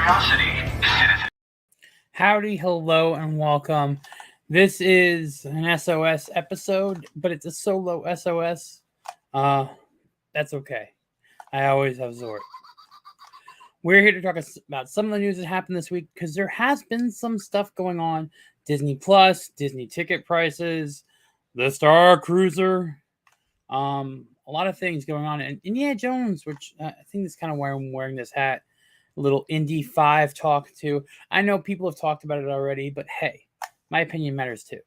Curiosity, citizen. Howdy, hello, and welcome. This is an SOS episode, but it's a solo SOS. That's okay. I always have Zort. We're here to talk about some of the news that happened this week because there has been some stuff going on. Disney Plus, Disney ticket prices, the Starcruiser, a lot of things going on. And Indiana Jones, which I think is kind of why I'm wearing this hat. A little Indy 5 talk too. I know people have talked about it already, but hey, my opinion matters too.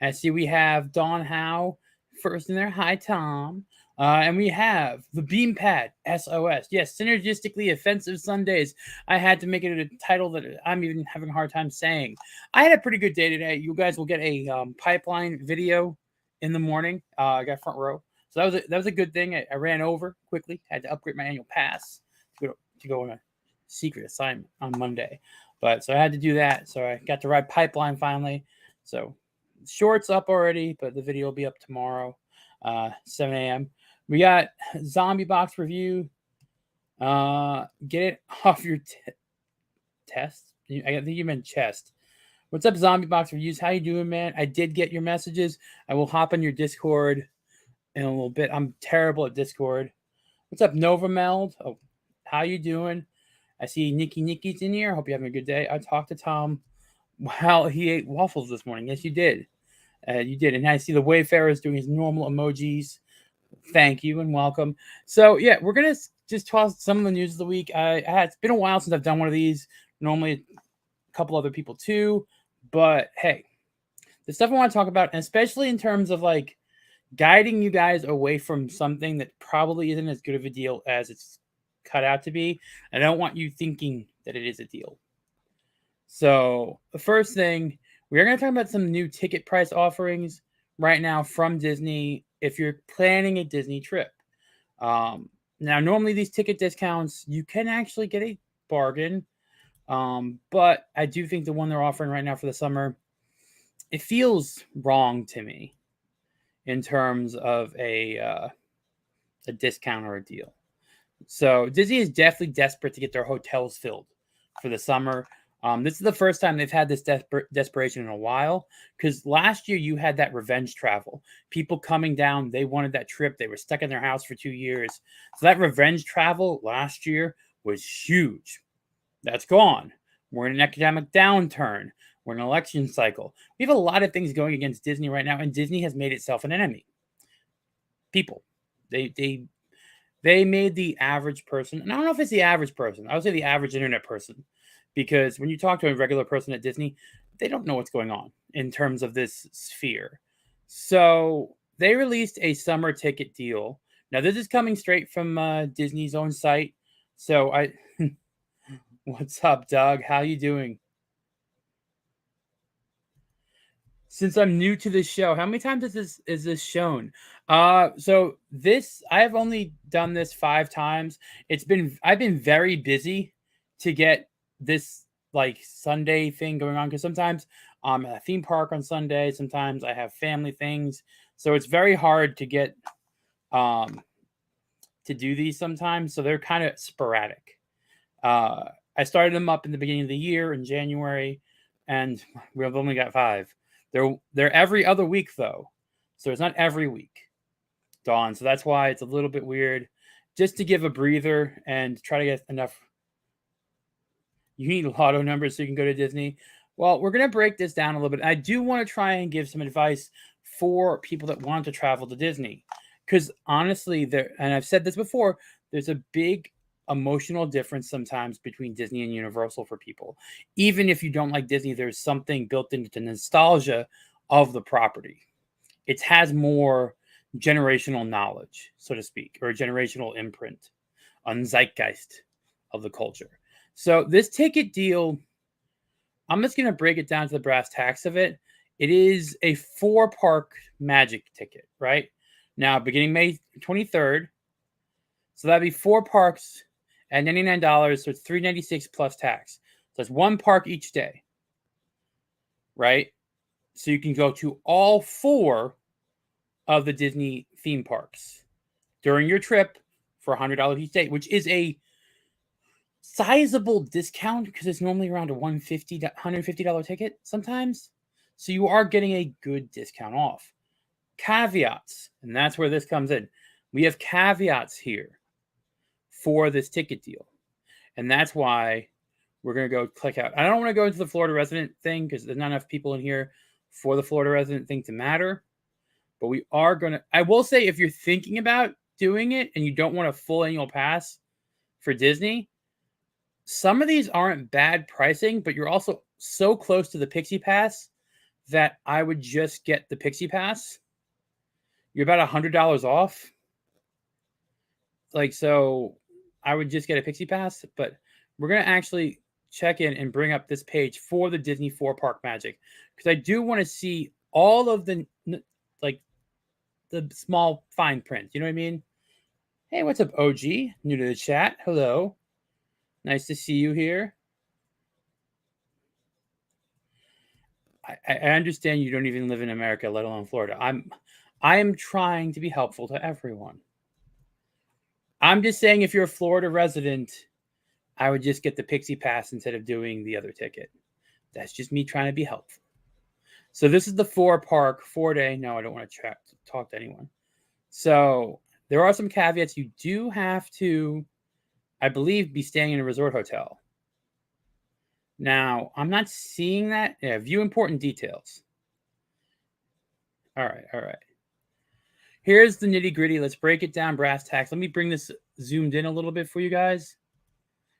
I see we have Don Howe first in there. Hi, Tom. And we have the Beampad SOS. Yes, Synergistically Offensive Sundays. I had to make it a title that I'm even having a hard time saying. I had a pretty good day today. You guys will get a pipeline video in the morning. I got front row. So that was a good thing. I ran over quickly. I had to upgrade my annual pass to go on a secret assignment on Monday. But so I had to do that. So I got to ride pipeline finally. So shorts up already, but the video will be up tomorrow, 7 a.m. We got Zombie Box review. Get it off your test. I think you meant chest. What's up, Zombie Box reviews? How you doing, man? I did get your messages. I will hop on your Discord in a little bit. I'm terrible at Discord. What's up, Nova Meld? Oh, how you doing? I see Nicky Nicky's in here. I hope you're having a good day. I talked to Tom while he ate waffles this morning. Yes, you did. You did. And I see the Wayfarers doing his normal emojis. Thank you and welcome. So, yeah, we're going to just toss some of the news of the week. It's been a while since I've done one of these. Normally, a couple other people too. But, hey, the stuff I want to talk about, and especially in terms of, like, guiding you guys away from something that probably isn't as good of a deal as it's cut out to be. I don't want you thinking that it is a deal. So the first thing, we're going to talk about some new ticket price offerings right now from Disney if you're planning a Disney trip. Now, normally these ticket discounts, you can actually get a bargain. But I do think the one they're offering right now for the summer, it feels wrong to me in terms of a discount or a deal. So Disney is definitely desperate to get their hotels filled for the summer. This is the first time they've had this desperation in a while, because last year you had that revenge travel. People coming down, they wanted that trip. They were stuck in their house for 2 years. So that revenge travel last year was huge. That's gone. We're in an economic downturn. We're in an election cycle. We have a lot of things going against Disney right now, and Disney has made itself an enemy. People. They made the average person, and I don't know if it's the average person. I would say the average internet person, because when you talk to a regular person at Disney, they don't know what's going on in terms of this sphere. So they released a summer ticket deal. Now, this is coming straight from Disney's own site. So what's up, Doug? How you doing? Since I'm new to this show, how many times is this shown? So this, I've only done this 5 times. I've been very busy to get this like Sunday thing going on, because sometimes I'm at a theme park on Sunday, sometimes I have family things, so it's very hard to get to do these sometimes. So they're kind of sporadic. I started them up in the beginning of the year in January, and we've only got 5. They're every other week though, so it's not every week, Dawn. So that's why it's a little bit weird. Just to give a breather and try to get enough. You need lotto numbers so you can go to Disney. Well, we're gonna break this down a little bit. I do want to try and give some advice for people that want to travel to Disney, because honestly, and I've said this before, there's a big emotional difference sometimes between Disney and Universal for people. Even if you don't like Disney, there's something built into the nostalgia of the property. It has more generational knowledge, so to speak, or a generational imprint on zeitgeist of the culture. So this ticket deal, I'm just going to break it down to the brass tacks of it. It is a 4-park magic ticket, right? Now, beginning May 23rd, so that'd be 4 parks at $99, so it's $396 plus tax. So it's 1 park each day, right? So you can go to all 4 of the Disney theme parks during your trip for $100 each day, which is a sizable discount because it's normally around a $150 ticket sometimes. So you are getting a good discount off. Caveats, and that's where this comes in. We have caveats here for this ticket deal. And that's why we're going to go click out. I don't want to go into the Florida resident thing because there's not enough people in here for the Florida resident thing to matter. But we are going to, I will say, if you're thinking about doing it and you don't want a full annual pass for Disney, some of these aren't bad pricing, but you're also so close to the Pixie Pass that I would just get the Pixie Pass. You're about $100 off. Like, so I would just get a Pixie Pass, but we're going to actually check in and bring up this page for the Disney 4 Park Magic because I do want to see all of the, like, the small fine print. You know what I mean? Hey, what's up, OG? New to the chat. Hello. Nice to see you here. I understand you don't even live in America, let alone Florida. I am trying to be helpful to everyone. I'm just saying if you're a Florida resident, I would just get the Pixie Pass instead of doing the other ticket. That's just me trying to be helpful. So this is the 4-day. No, I don't want to talk to anyone. So there are some caveats. You do have to, I believe, be staying in a resort hotel. Now, I'm not seeing that. Yeah, view important details. All right. Here's the nitty gritty. Let's break it down, brass tacks. Let me bring this zoomed in a little bit for you guys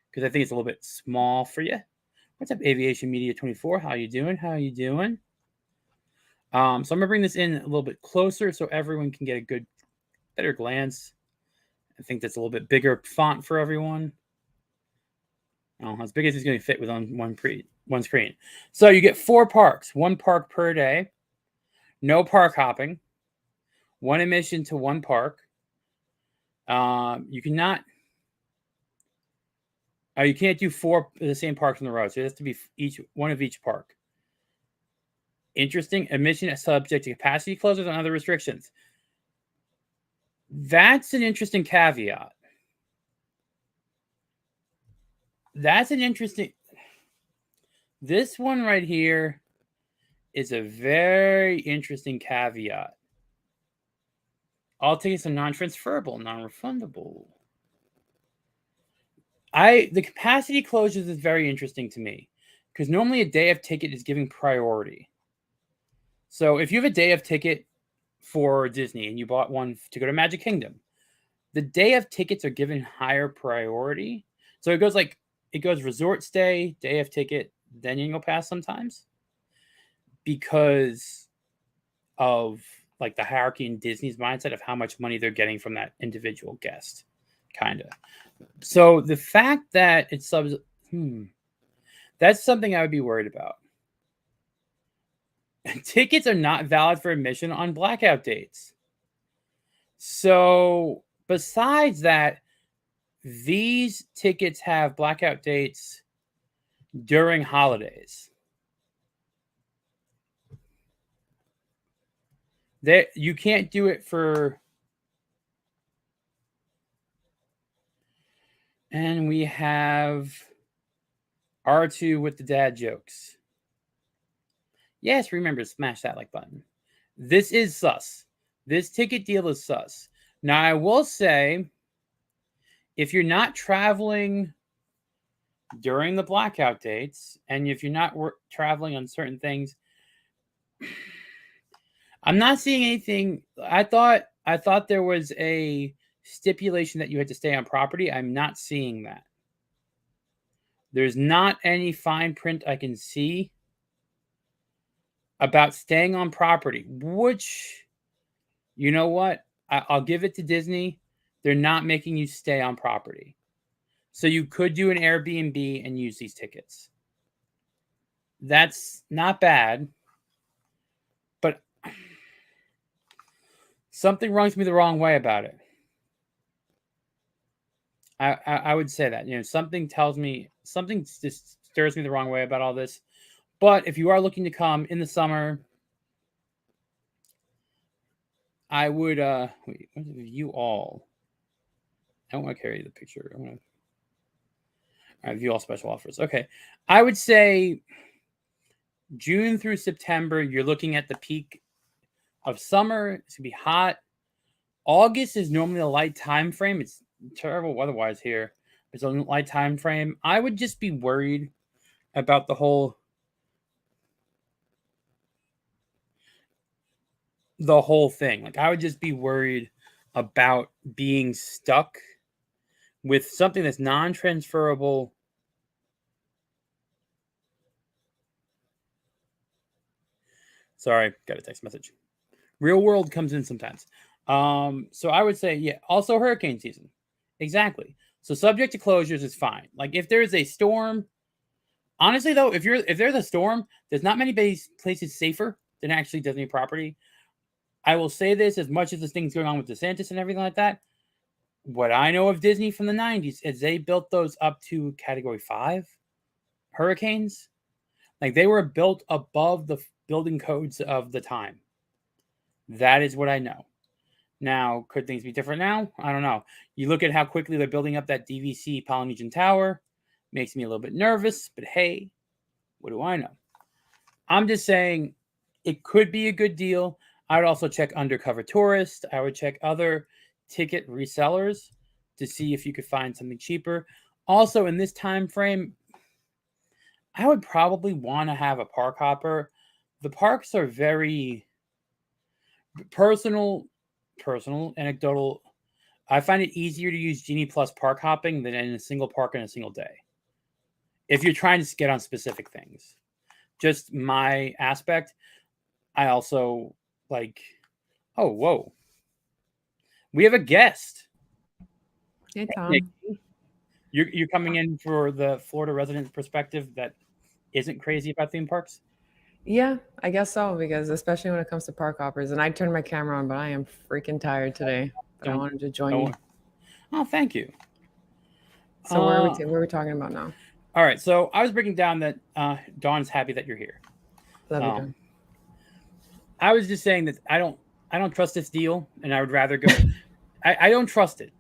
because I think it's a little bit small for you. What's up, Aviation Media 24? How you doing? So I'm gonna bring this in a little bit closer so everyone can get a better glance. I think that's a little bit bigger font for everyone. As big as it's going to fit with on one screen. So you get 4 parks, 1 park per day, no park hopping, 1 admission to 1 park. You cannot. You can't do 4 of the same parks in a row. So it has to be one of each park. Interesting. Admission is subject to capacity closures and other restrictions. That's an interesting caveat. This one right here is a very interesting caveat. All tickets are non-transferable, non-refundable. The capacity closures is very interesting to me because normally a day of ticket is giving priority. So if you have a day of ticket for Disney and you bought one to go to Magic Kingdom, the day of tickets are given higher priority. So it goes resort stay, day of ticket, then annual pass sometimes because of like the hierarchy in Disney's mindset of how much money they're getting from that individual guest, kind of. So the fact that it's that's something I would be worried about. Tickets are not valid for admission on blackout dates. So besides that, these tickets have blackout dates during holidays. You can't do it for. And we have R2 with the dad jokes. Yes, remember to smash that like button. This is sus. This ticket deal is sus. Now, I will say, if you're not traveling during the blackout dates, and if you're not traveling on certain things, I'm not seeing anything. I thought there was a stipulation that you had to stay on property. I'm not seeing that. There's not any fine print I can see about staying on property, which, you know what? I'll give it to Disney. They're not making you stay on property. So you could do an Airbnb and use these tickets. That's not bad. But something rubs me the wrong way about it. I would say that. Something just stirs me the wrong way about all this. But if you are looking to come in the summer, I would wait, you all. I don't want to carry the picture. All right, view all special offers. Okay. I would say June through September, you're looking at the peak of summer. It's going to be hot. August is normally a light time frame. It's terrible weather-wise here. It's a light time frame. I would just be worried about the whole thing. Like, I would just be worried about being stuck with something that's non-transferable. Sorry, got a text message. Real world comes in sometimes. So I would say, yeah, also hurricane season. Exactly. So subject to closures is fine. Like, if there's a storm, honestly though, if there's a storm, there's not many places safer than actually Disney property. I will say this, as much as this thing's going on with DeSantis and everything like that, what I know of Disney from the 90s is they built those up to Category 5 hurricanes. Like, they were built above the building codes of the time. That is what I know. Now, could things be different now? I don't know. You look at how quickly they're building up that DVC Polynesian Tower. Makes me a little bit nervous, but hey, what do I know? I'm just saying it could be a good deal. I would also check Undercover Tourist. I would check other ticket resellers to see if you could find something cheaper. Also, in this time frame, I would probably want to have a park hopper. The parks are very personal, anecdotal. I find it easier to use Genie Plus park hopping than in a single park in a single day. If you're trying to get on specific things. Just my aspect. I also like, oh, whoa. We have a guest. Hey, Tom. Nicky, you're coming in for the Florida resident perspective that isn't crazy about theme parks? Yeah, I guess so, because especially when it comes to park hoppers, and I turned my camera on, but I am freaking tired today. But I wanted to join you. Oh, thank you. So where are we talking about now? All right, so I was breaking down that Dawn's happy that you're here. Love you, Dawn. I was just saying that I don't trust this deal, and I would rather go. I don't trust it.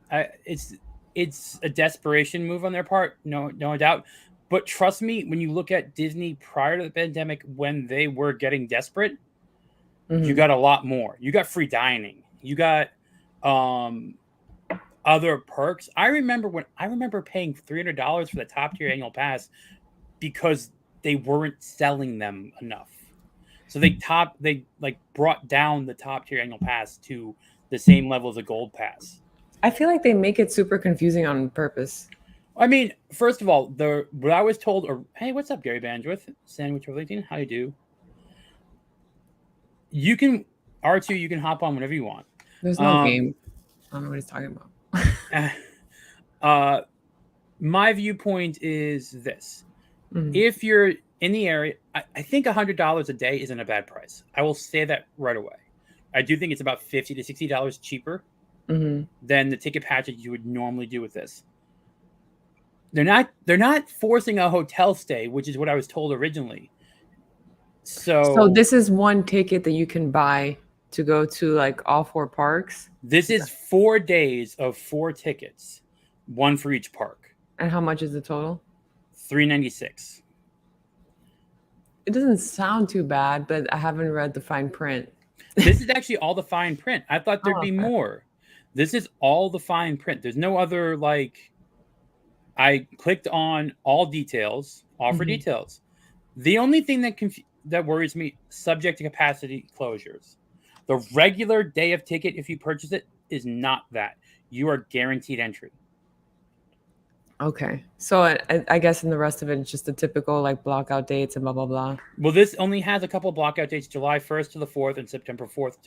It's a desperation move on their part, no doubt. But trust me, when you look at Disney prior to the pandemic, when they were getting desperate, you got a lot more. You got free dining. You got other perks. I remember paying $300 for the top tier annual pass because they weren't selling them enough. So they brought down the top tier annual pass to the same level as a gold pass. I feel like they make it super confusing on purpose. I mean, first of all, what I was told, hey, what's up, Gary Bandwidth, Sandwich of 18, how you do? You can R2, you can hop on whenever you want. There's no game. I don't know what he's talking about. My viewpoint is this: if you're in the area, I think $100 a day isn't a bad price. I will say that right away. I do think it's about $50 to $60 cheaper than the ticket package you would normally do with this. They're not forcing a hotel stay, which is what I was told originally. So this is one ticket that you can buy to go to like all 4 parks? This is 4 days of 4 tickets, one for each park. And how much is the total? $396. It doesn't sound too bad, but I haven't read the fine print. This is actually all the fine print. I thought there'd be more. This is all the fine print. There's no other, like, I clicked on all details, offer details. The only thing that worries me, subject to capacity closures. The regular day of ticket, if you purchase it, is not that. You are guaranteed entry. Okay. So I guess in the rest of it, it's just the typical like blockout dates and blah, blah, blah. Well, this only has a couple of blockout dates, July 1st to the 4th and September 1st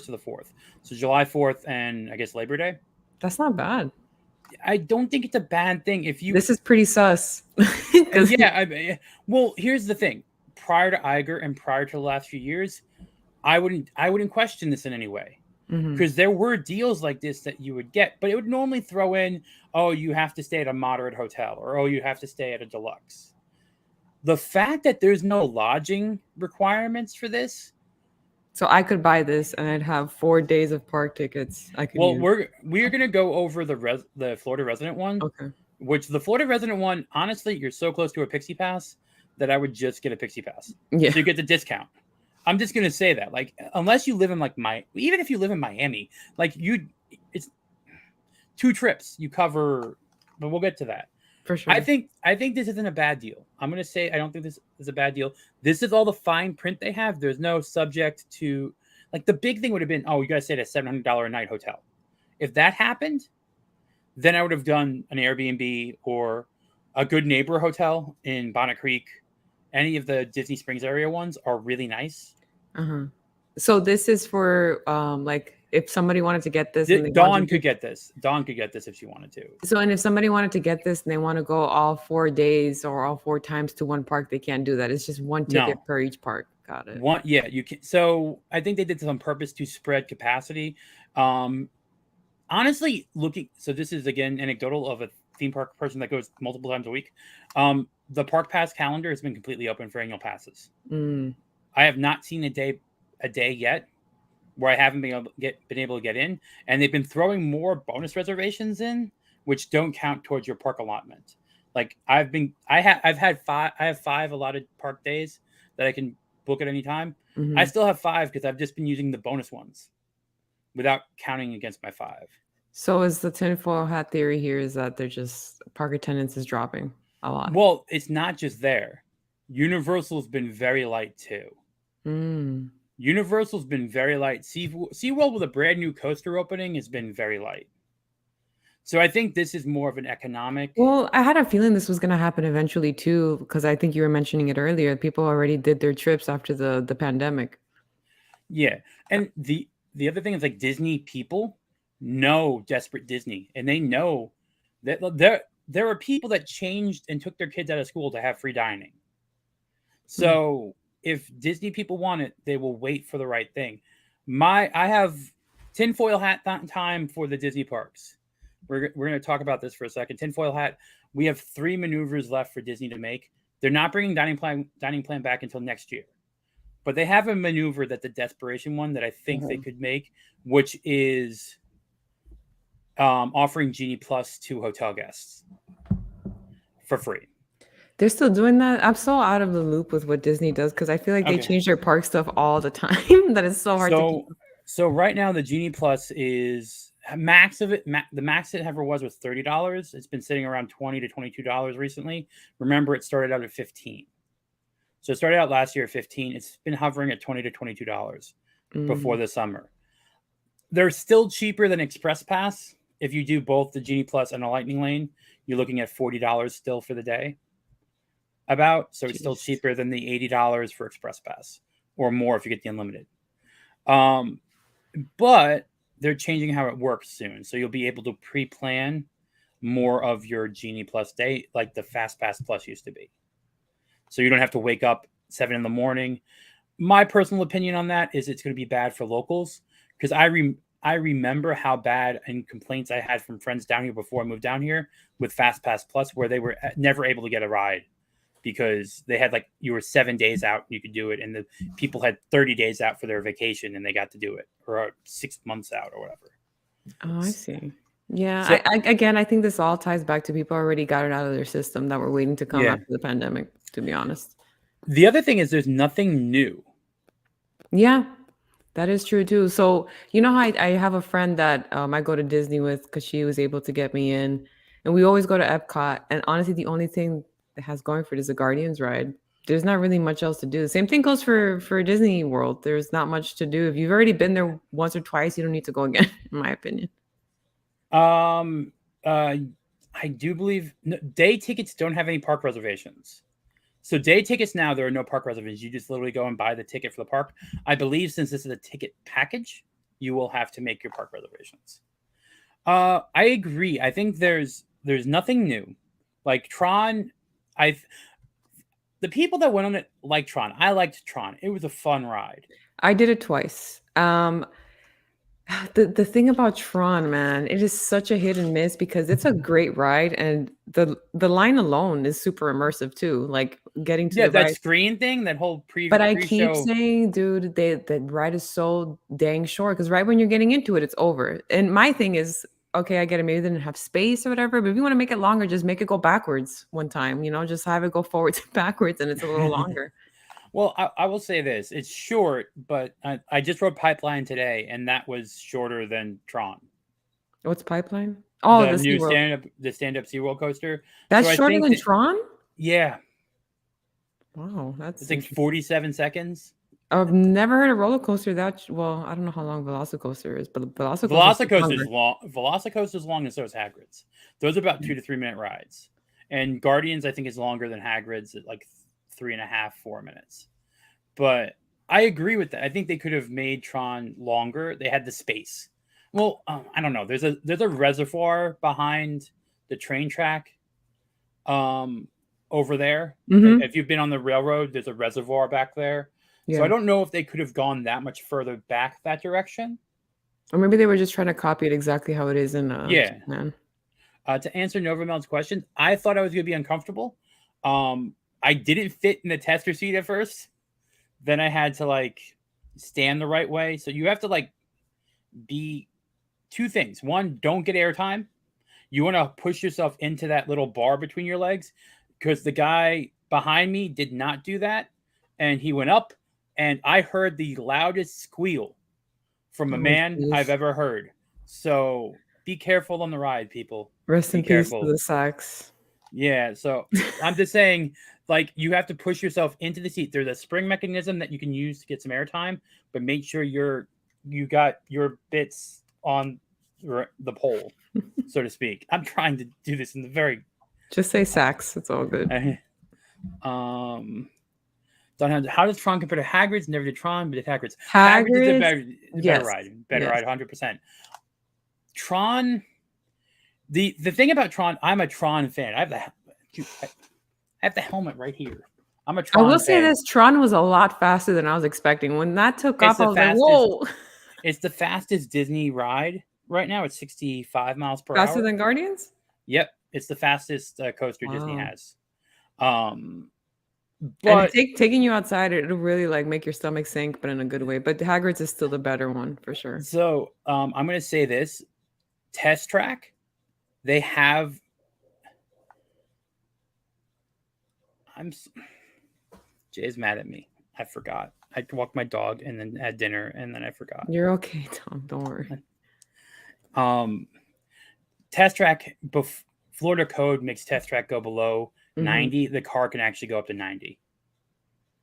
to the 4th. So July 4th and I guess Labor Day. That's not bad. I don't think it's a bad thing. This is pretty sus. Yeah. Well, here's the thing. Prior to Iger and prior to the last few years, I wouldn't question this in any way. Because there were deals like this that you would get, but it would normally throw in, oh, you have to stay at a moderate hotel, or oh, you have to stay at a deluxe. The fact that there's no lodging requirements for this. So I could buy this and I'd have 4 days of park tickets. We're going to go over the Florida resident one. Okay. which the Florida resident one, honestly, you're so close to a Pixie Pass that I would just get a Pixie Pass. Yeah, So you get the discount. I'm just gonna say that, like, unless you live in like even if you live in Miami, like it's 2 trips you cover, but we'll get to that. for sure. I think this isn't a bad deal. I'm gonna say I don't think this is a bad deal. This is all the fine print they have. There's no subject to, like, the big thing would have been, oh, you gotta stay at a $700 a night hotel. If that happened, then I would have done an Airbnb or a Good Neighbor hotel in Bonnet Creek. Any of the Disney Springs area ones are really nice. Uh-huh. So this is for like if somebody wanted to get this and they Dawn wanted could to, get this. Dawn could get this if she wanted to. so and if somebody wanted to get this and they want to go all 4 days or all 4 times to one park, they can't do that. It's just one ticket No. per each park. Got it. One, yeah, you can. So I think they did this on purpose to spread capacity. Honestly, so this is again anecdotal of a theme park person that goes multiple times a week. The park pass calendar has been completely open for annual passes. Mm. I have not seen a day yet where I haven't been able to get in, and they've been throwing more bonus reservations in, which don't count towards your park allotment. Like I have 5 allotted park days that I can book at any time. Mhm. I still have 5 because I've just been using the bonus ones without counting against my 5. So is the tinfoil hat theory here is that they're just park attendance is dropping a lot. Well, it's not just there. Universal's been very light too. Mm. Universal's been very light. SeaWorld with a brand new coaster opening has been very light. So I think this is more of an economic. Well, I had a feeling this was going to happen eventually too, because I think you were mentioning it earlier. People already did their trips after the pandemic. Yeah, and the other thing is, like, Disney people know Desperate Disney, and they know that there are people that changed and took their kids out of school to have free dining. So if Disney people want it, they will wait for the right thing. I have tinfoil hat time for the Disney parks. We're going to talk about this for a second. Tinfoil hat. We have 3 maneuvers left for Disney to make. They're not bringing dining plan back until next year, but they have a maneuver that the desperation one that I think they could make, which is offering Genie Plus to hotel guests for free. They're still doing that. I'm so out of the loop with what Disney does because I feel like they change their park stuff all the time. That is so hard to keep. So right now the Genie Plus is max of it. The max it ever was $30. It's been sitting around $20 to $22 recently. Remember, it started out at $15. So it started out last year at $15. It's been hovering at $20 to $22 before the summer. They're still cheaper than Express Pass. If you do both the Genie Plus and a Lightning Lane, you're looking at $40 still for the day. So it's still cheaper than the $80 for Express Pass, or more if you get the unlimited. But they're changing how it works soon, so you'll be able to pre-plan more of your Genie Plus day, like the Fast Pass Plus used to be. So you don't have to wake up 7 a.m. My personal opinion on that is it's going to be bad for locals, because I remember how bad and complaints I had from friends down here before I moved down here with Fast Pass Plus, where they were never able to get a ride because they had, like, you were 7 days out and you could do it, and the people had 30 days out for their vacation and they got to do it, or 6 months out or whatever. Oh, I see. Yeah. So, I think this all ties back to people already got it out of their system that were waiting to come after the pandemic, to be honest. The other thing is there's nothing new. Yeah, that is true too. So, you know how I have a friend that I go to Disney with because she was able to get me in, and we always go to Epcot. And honestly, the only thing that has going for it is the Guardians ride. There's not really much else to do. The same thing goes for Disney World. There's not much to do. If you've already been there once or twice, you don't need to go again, in my opinion. I do believe day tickets don't have any park reservations. So day tickets now, there are no park reservations. You just literally go and buy the ticket for the park. I believe since this is a ticket package, you will have to make your park reservations. I agree. I think there's nothing new. Like Tron, the people that went on it like Tron. I liked Tron. It was a fun ride. I did it twice. The thing about Tron, man, it is such a hit and miss because it's a great ride, and the line alone is super immersive too. Like getting to the that ride. Screen thing, that whole But I keep saying, dude, the ride is so dang short because right when you're getting into it, it's over. And my thing is, okay, I get it. Maybe they didn't have space or whatever. But if you want to make it longer, just make it go backwards one time. Just have it go forwards and backwards, and it's a little longer. Well, I will say this: it's short, but I just rode Pipeline today, and that was shorter than Tron, What's Pipeline? Oh, the the new SeaWorld. stand up SeaWorld coaster. That's So I shorter think than that, Tron? yeah, Wow, that's it's like interesting. 47 seconds. I've never heard a roller coaster well, I don't know how long Velocicoaster is, but Velocicoaster is Velocicoaster is longer. long. Velocicoaster is long, and so is Hagrid's. Those are about 2 to 3 minute rides, and Guardians I think is longer than Hagrid's at like 3.5 4 minutes. But I agree with that. I think they could have made Tron longer. They had the space. Well, I don't know. There's a reservoir behind the train track, over there. Mm-hmm. If you've been on the railroad, there's a reservoir back there. So I Yeah. don't know if they could have gone that much further back that direction. Or maybe they were just trying to copy it exactly how it is in Yeah. Japan. To answer Novamel's question, I thought I was going to be uncomfortable. I didn't fit in the tester seat at first. Then I had to like stand the right way. So you have to like be two things. One, don't get airtime. You want to push yourself into that little bar between your legs, because the guy behind me did not do that. And he went up, and I heard the loudest squeal from a Oh, man I've jeez. ever heard. So be careful on the ride, people. Rest Be in peace to careful. the sax. Yeah. So I'm just saying, like, you have to push yourself into the seat. There's a spring mechanism that you can use to get some airtime, but make sure you got your bits on the pole, so to speak. I'm trying to do this in the very Just say sax. It's all good. um. How does Tron compare to Hagrid's? Never did Tron, but did Hagrid's. Hagrid's is Hagrid's, a better yes. ride. Better Yes. ride, 100%. Tron. The thing about Tron, I'm a Tron fan. I have the helmet right here. I'm a I Tron will say fan. this, Tron was a lot faster than I was expecting. When that took It's off, I the was like, fastest. whoa. It's the fastest Disney ride right now. It's 65 miles per Faster hour. than Guardians? Yep, it's the fastest coaster Disney Wow. has. Um, And but taking you outside, it'll really like make your stomach sink, but in a good way. But Hagrid's is still the better one for sure. so I'm going to say this: Test Track. They have. Jay's mad at me. I forgot. I walked my dog and then had dinner, and then I forgot. You're okay, Tom. Don't worry. Test Track. Florida code makes Test Track go below 90. The car can actually go up to 90.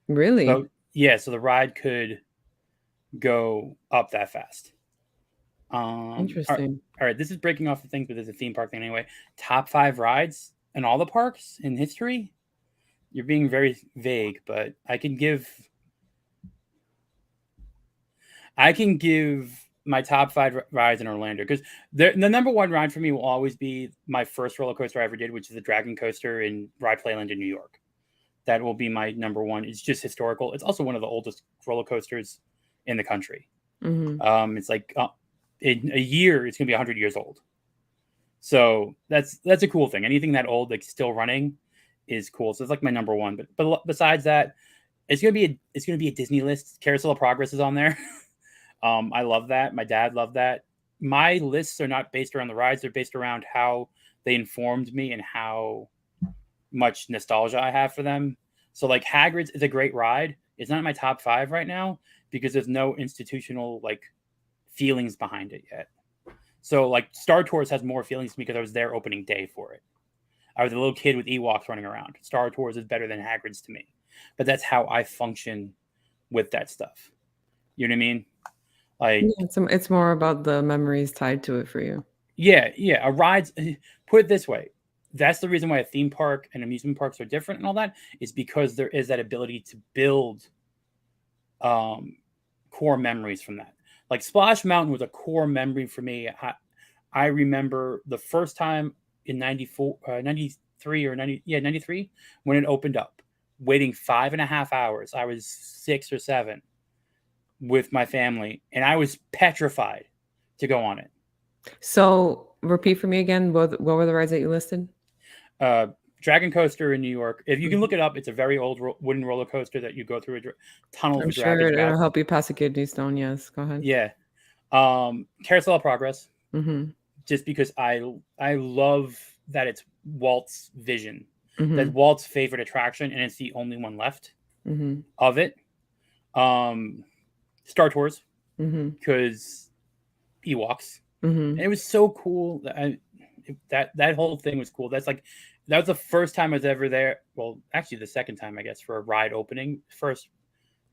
Really? So yeah, so the ride could go up that fast. Interesting. All right, this is breaking off the things, but there's a theme park thing anyway. Top 5 rides in all the parks in history. You're being very vague, but I can give my top 5 rides in Orlando, because the number one ride for me will always be my first roller coaster I ever did, which is the Dragon Coaster in Ride Playland in New York. That will be my number one. It's just historical. It's also one of the oldest roller coasters in the country. It's like in a year, it's going to be 100 years old. So that's a cool thing. Anything that old, like still running, is cool. So it's like my number one. But besides that, it's gonna be a Disney list. Carousel of Progress is on there. I love that. My dad loved that. My lists are not based around the rides. They're based around how they informed me and how much nostalgia I have for them. So like Hagrid's is a great ride. It's not in my top 5 right now because there's no institutional like feelings behind it yet. So like Star Tours has more feelings to me because I was there opening day for it. I was a little kid with Ewoks running around. Star Tours is better than Hagrid's to me. But that's how I function with that stuff. You know what I mean? Like, yeah, it's more about the memories tied to it for you. yeah. A ride's, put it this way. That's the reason why a theme park and amusement parks are different and all that, is because there is that ability to build core memories from that. Like Splash Mountain was a core memory for me. I remember the first time in 93 or 93, when it opened up, waiting 5.5 hours. I was 6 or 7 with my family, and I was petrified to go on it. So repeat for me again. What were the rides that you listed? Dragon Coaster in New York. If you can look it up, it's a very old wooden roller coaster that you go through a tunnel I'm of sure dragon's it'll mouth. help you pass a kidney stone. Yes, go ahead. Yeah. Carousel of Progress. just because I love that it's Walt's vision. That's Mhm. Walt's favorite attraction, and it's the only one left Mhm. of it. Star Tours, Mhm. because Ewoks, and Mhm. it was so cool. That whole thing was cool. That was the first time I was ever there. Well, actually, the second time, I guess, for a ride opening. First,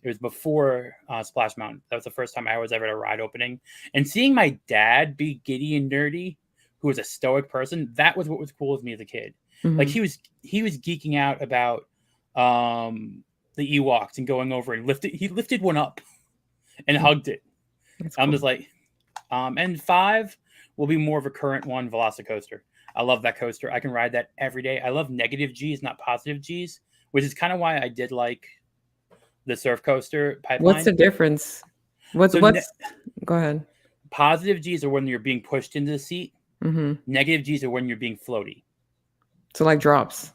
it was before Splash Mountain. That was the first time I was ever at a ride opening, and seeing my dad be giddy and nerdy, who was a stoic person. That was what was cool with me as a kid. Like Mhm. he was geeking out about the Ewoks and going over and he lifted one up and hugged it. That's I'm cool. just like, and 5 will be more of a current one, Velocicoaster. I love that coaster. I can ride that every day. I love negative G's, not positive G's, which is kind of why I did like the Surf Coaster What's the Pipeline. difference? What's So what's Go ahead. positive G's are when you're being pushed into the seat. Mhm. Negative G's are when you're being floaty. So like drops.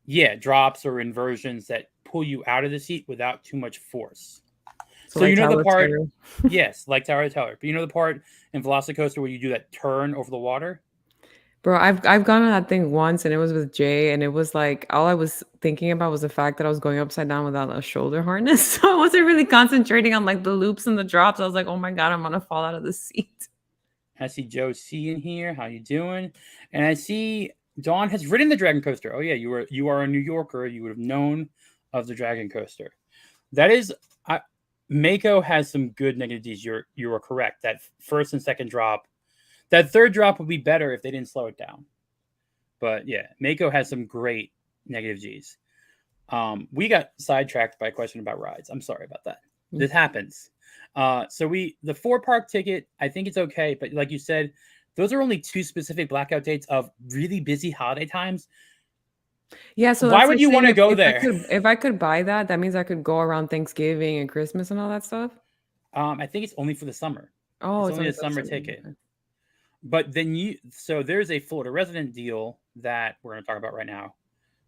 Yeah, drops or inversions that pull you out of the seat without too much force. So So like you know the Tower of part, Terror. yes, like Tower of Terror. But you know the part in Velocicoaster where you do that turn over the water? Bro, I've gone on that thing once and it was with Jay and it was like all I was thinking about was the fact that I was going upside down without a shoulder harness. So I wasn't really concentrating on like the loops and the drops. I was like, "Oh my God, I'm gonna fall out of the seat." I see Joe C in here. How you doing? And I see Dawn has ridden the Dragon Coaster. Oh yeah, you are a New Yorker. You would have known of the Dragon Coaster. That is, I, Mako has some good negative Ds. You are correct. That first and second drop, that third drop would be better if they didn't slow it down. But yeah, Mako has some great negative Gs. We got sidetracked by a question about rides. I'm sorry about that. Mm. This happens. The 4 park ticket, I think it's okay, but like you said, those are only 2 specific blackout dates of really busy holiday times. Yeah, so Why that's would like you saying want to go if I there? could if I could buy that, that means I could go around Thanksgiving and Christmas and all that stuff. I think it's only for the summer. Oh, It's it's only only a for the summer summer. ticket. Okay. But then there's a Florida resident deal that we're going to talk about right now.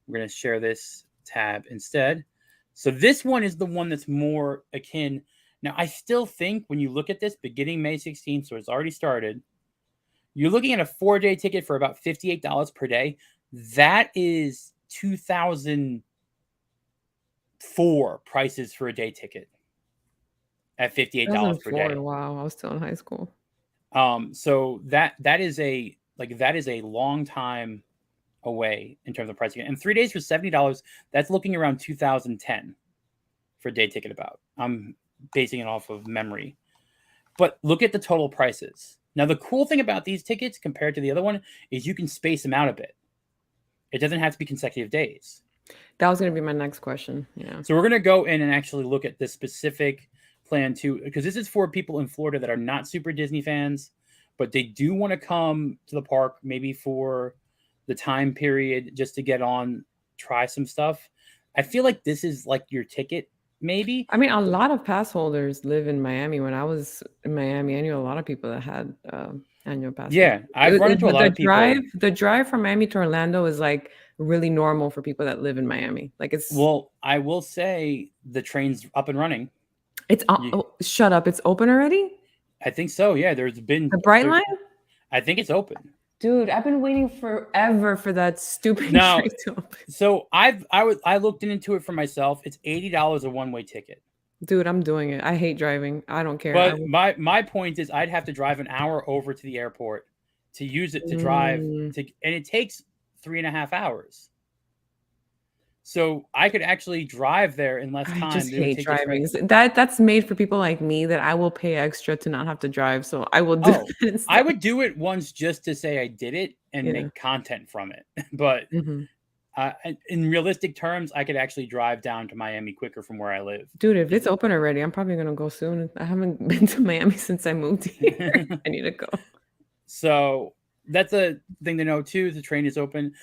We're going to share this tab instead. So this one is the one that's more akin. Now, I still think when you look at this, beginning May 16th, so it's already started, you're looking at a 4-day ticket for about $58 per day. That is 2004 prices for a day ticket at $58 per 2004. day. Wow, I was still in high school. So that is a long time away in terms of pricing. And 3 days for $70, that's looking around 2010 for a day ticket about. I'm basing it off of memory. But look at the total prices. Now, the cool thing about these tickets compared to the other one is you can space them out a bit. It doesn't have to be consecutive days. That was gonna be my next question. Yeah. So we're going to go in and actually look at this specific plan too, because this is for people in Florida that are not super Disney fans, but they do want to come to the park maybe for the time period just to get on, try some stuff. I feel like this is like your ticket, maybe. I mean, a lot of pass holders live in Miami. When I was in Miami, I knew a lot of people that had annual passes. Yeah, I've run into a But lot of people. the drive from Miami to Orlando is like really normal for people that live in Miami. Like Well, I will say the train's up and running. You, oh, shut up. It's open already? I think so. Yeah, The Bright there. Line? I think it's open Dude, I've been waiting forever for that stupid now. train to open. So I looked into it for myself. It's $80 a one-way ticket. Dude, I'm doing it. I hate driving. I don't care. But my point is, I'd have to drive an hour over to the airport to use it to drive Mm. and it takes 3.5 hours. So I could actually drive there in less I time just than it would hate take to driving. train. That's made for people like me that I will pay extra to not have to drive, so I will do Oh, that I instead. would do it once just to say I did it and Yeah. make content from it. But Mhm. in realistic terms, I could actually drive down to Miami quicker from where I live. Dude, if it's open already, I'm probably gonna go soon. I haven't been to Miami since I moved here. I need to go. So that's a thing to know too. The train is open.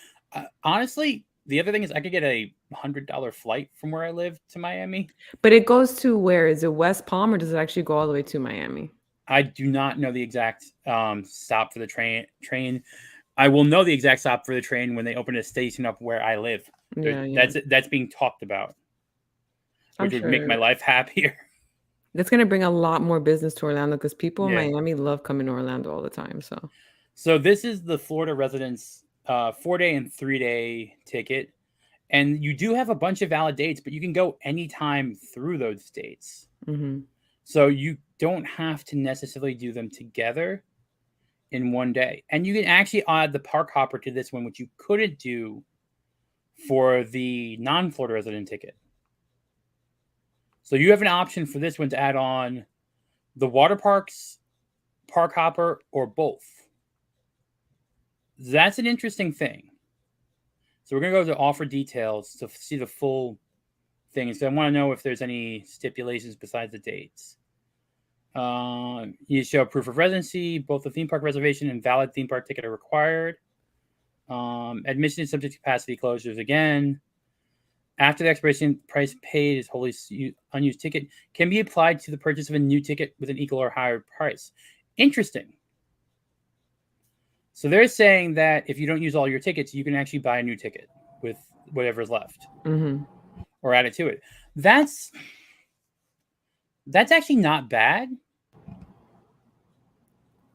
Honestly, the other thing is I could get a $100 flight from where I live to Miami. But it goes to where? Is it West Palm or does it actually go all the way to Miami? I do not know the exact stop for the train. I will know the exact stop for the train when they open a station up where I live. Yeah, yeah. That's being talked about, I'm which would make my sure life happier. that's gonna bring a lot more business to Orlando because people in Yeah. Miami love coming to Orlando all the time. So So this is the Florida residence 4-day and 3-day ticket. And you do have a bunch of valid dates, but you can go anytime through those dates. Mm-hmm. So you don't have to necessarily do them together in one day. And you can actually add the park hopper to this one, which you couldn't do for the non-Florida resident ticket. So you have an option for this one to add on the water parks, park hopper, or both. That's an interesting thing. So we're going to go to offer details to see the full thing. So I want to know if there's any stipulations besides the dates. You show proof of residency. Both the theme park reservation and valid theme park ticket are required. Admission is subject to capacity closures again. After the expiration, price paid is wholly unused ticket can be applied to the purchase of a new ticket with an equal or higher price. Interesting. So they're saying that if you don't use all your tickets, you can actually buy a new ticket with whatever's left, or add it to it. That's actually not bad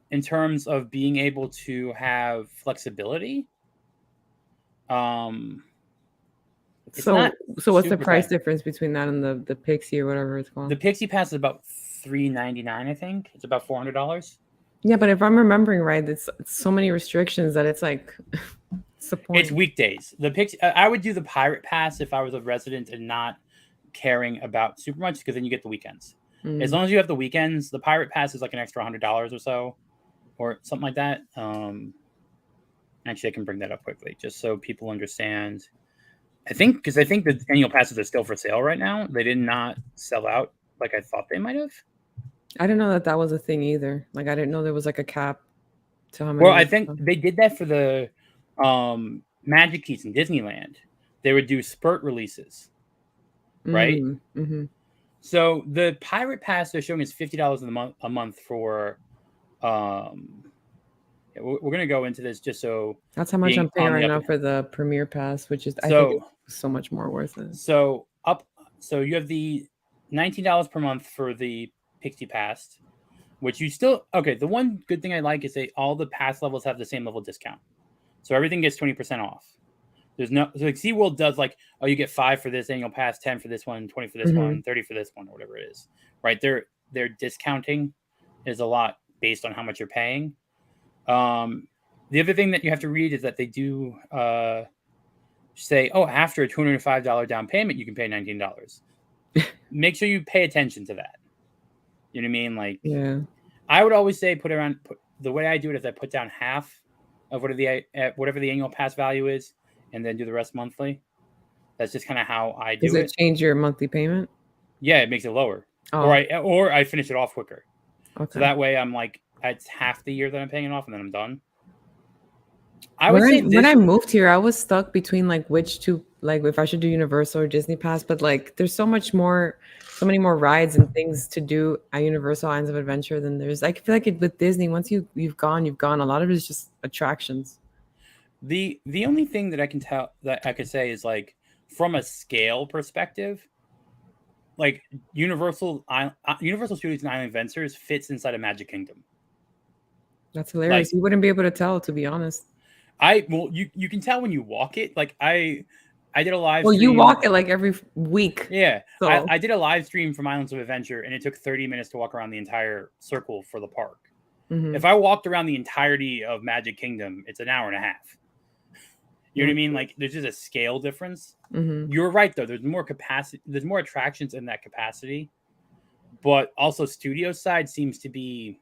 in terms of being able to have flexibility. So what's the price difference between that and the Pixie or whatever it's called? The Pixie Pass is about $399, I think. It's about $400. Yeah, but if I'm remembering right, it's so many restrictions that it's like it's the point. It's weekdays. The Pixie, I would do the Pirate Pass if I was a resident and not caring about super much, because then you get the weekends. As long as you have the weekends, the Pirate Pass is like an extra $100 or so, or something like that. Actually, I can bring that up quickly just so people understand. I think the annual passes are still for sale right now. They did not sell out like I thought they might have. I didn't know that was a thing either. Like I didn't know there was like a cap to how many. Well, I think they did that for the Magic Keys in Disneyland. They would do spurt releases, right? Mm-hmm. So the Pirate Pass they're showing is $50 a month for. We're gonna go into this just so that's how much I'm paying right now for the Premier Pass, which is I think it's so much more worth it. So you have the $19 per month for the Pixie Pass, which you still the one good thing I like is all the pass levels have the same level discount, so everything gets 20% off. There's no like SeaWorld does like you get 5 for this annual pass, 10 for this one, 20 for this one, 30 for this one, or whatever it is, right? Their discounting is a lot based on how much you're paying. The other thing that you have to read is that they do say, after a $205 down payment, you can pay $19. Make sure you pay attention to that. You know what I mean? Like, yeah. I would always say the way I do it is I put down half of whatever the annual pass value is, and then do the rest monthly. That's just kind of how I do it. Does it change your monthly payment? Yeah, it makes it lower. Or I finish it off quicker. Okay. So that way I'm like, it's half the year that I'm paying it off, and then I'm done. When I moved here, I was stuck between like which two, like if I should do Universal or Disney Pass, but like there's so many more rides and things to do at Universal Islands of Adventure than there's. I feel like with Disney, once you've gone. A lot of it is just attractions. The only thing that I can tell that I could say is like from a scale perspective, like Universal Studios and Island Adventures fits inside of Magic Kingdom. That's hilarious. You wouldn't be able to tell, to be honest. You can tell when you walk it. Like I did a live stream. Well, you walk it like every week. Yeah. So. I did a live stream from Islands of Adventure, and it took 30 minutes to walk around the entire circle for the park. Mm-hmm. If I walked around the entirety of Magic Kingdom, it's an hour and a half. You know what I mean? Like there's just a scale difference. Mm-hmm. You're right, though. There's more capacity. There's more attractions in that capacity. But also studio side seems to be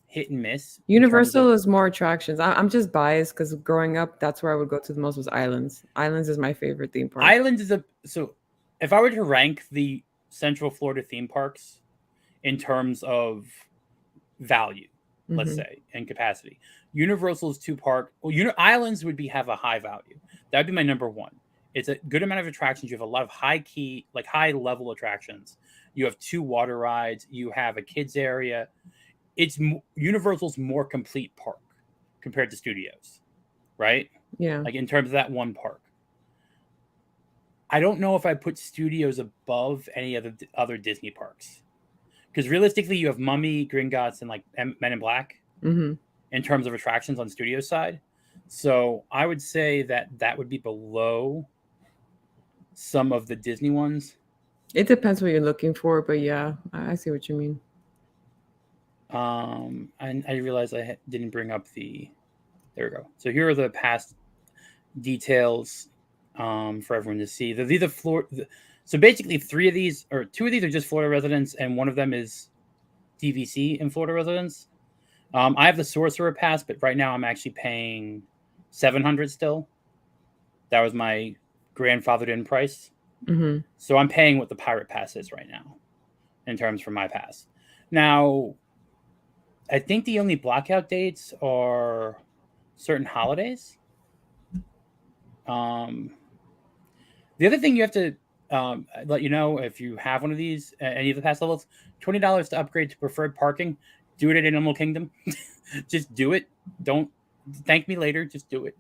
hit and miss. Universal is more attractions. I'm just biased because growing up, that's where I would go to the most was Islands. Islands is my favorite theme park. Islands is so if I were to rank the Central Florida theme parks in terms of value, let's say, and capacity, Universal's Islands would have a high value. That would be my number one. It's a good amount of attractions. You have a lot of high level attractions. You have 2 water rides. You have a kids area. It's Universal's more complete park compared to Studios, right? Yeah. Like in terms of that one park. I don't know if I put Studios above any of the other Disney parks. Because realistically, you have Mummy, Gringotts, and like Men in Black. Mm-hmm. in terms of attractions on studio side. So I would say that would be below some of the Disney ones. It depends what you're looking for, but yeah, I see what you mean. And I realized I didn't bring up the. There we go. So here are the past details for everyone to see. These are Florida. So basically, 3 of these, or 2 of these, are just Florida residents, and one of them is DVC in Florida residents. I have the Sorcerer Pass, but right now I'm actually paying $700 still. That was my grandfathered in price. Mm-hmm. So I'm paying what the Pirate Pass is right now in terms for my pass. Now, I think the only blackout dates are certain holidays. The other thing you have to let you know, if you have one of these, any of the pass levels, $20 to upgrade to preferred parking. Do it at Animal Kingdom. Just do it. Don't thank me later. Just do it.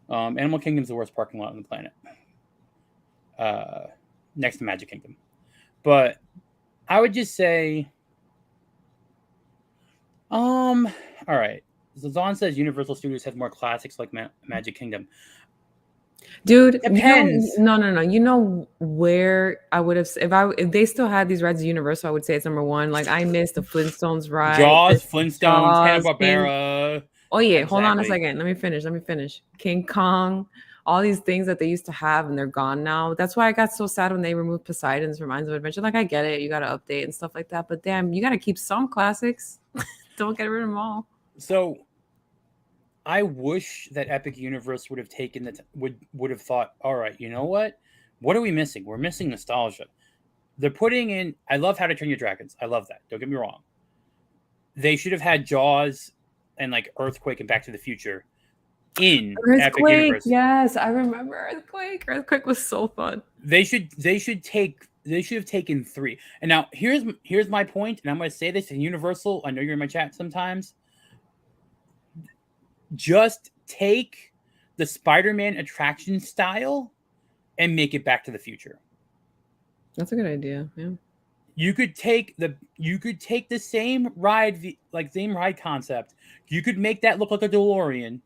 Animal Kingdom's the worst parking lot on the planet, next to Magic Kingdom. But I would just say, all right. Zazan says Universal Studios has more classics like Magic Kingdom. Dude, Depends. No. You know where I would have if they still had these rides at Universal, I would say it's number 1. Like I missed the Flintstones ride, Jaws, Flintstones, Jaws, Hanna-Barbera. Oh yeah, hold on a Exactly. second. Let me finish. King Kong, all these things that they used to have and they're gone now. That's why I got so sad when they removed Poseidon's from Minds of Adventure. Like I get it, you got to update and stuff like that, but damn, you got to keep some classics. Don't get rid of them all. So I wish that Epic Universe would have taken would have thought, all right, you know what? What are we missing? We're missing nostalgia. They're putting in. I love How to Train Your Dragons. I love that. Don't get me wrong. They should have had Jaws and like Earthquake and Back to the Future in Epic Universe. Yes, I remember Earthquake. Earthquake was so fun. They should have taken 3. And now here's my point, and I'm going to say this in Universal. I know you're in my chat sometimes. Just take the Spider-Man attraction style and make it Back to the Future. That's a good idea. Yeah. You could take the same ride, same ride concept. You could make that look like a DeLorean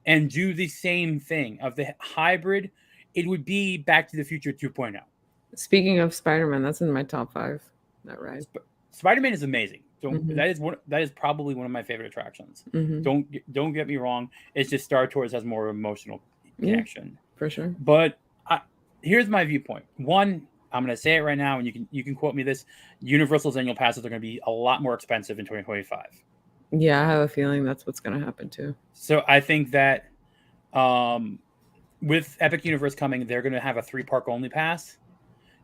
and do the same thing of the hybrid. It would be Back to the Future 2.0. Speaking of Spider-Man, that's in my top 5. That ride. Spider-Man is amazing. That is probably one of my favorite attractions. Mm-hmm. Don't get me wrong. It's just Star Tours has more emotional connection. For sure. But here's my viewpoint. One, I'm going to say it right now, and you can quote me this. Universal's annual passes are going to be a lot more expensive in 2025. Yeah, I have a feeling that's what's going to happen too. So I think that with Epic Universe coming, they're going to have a 3-park only pass.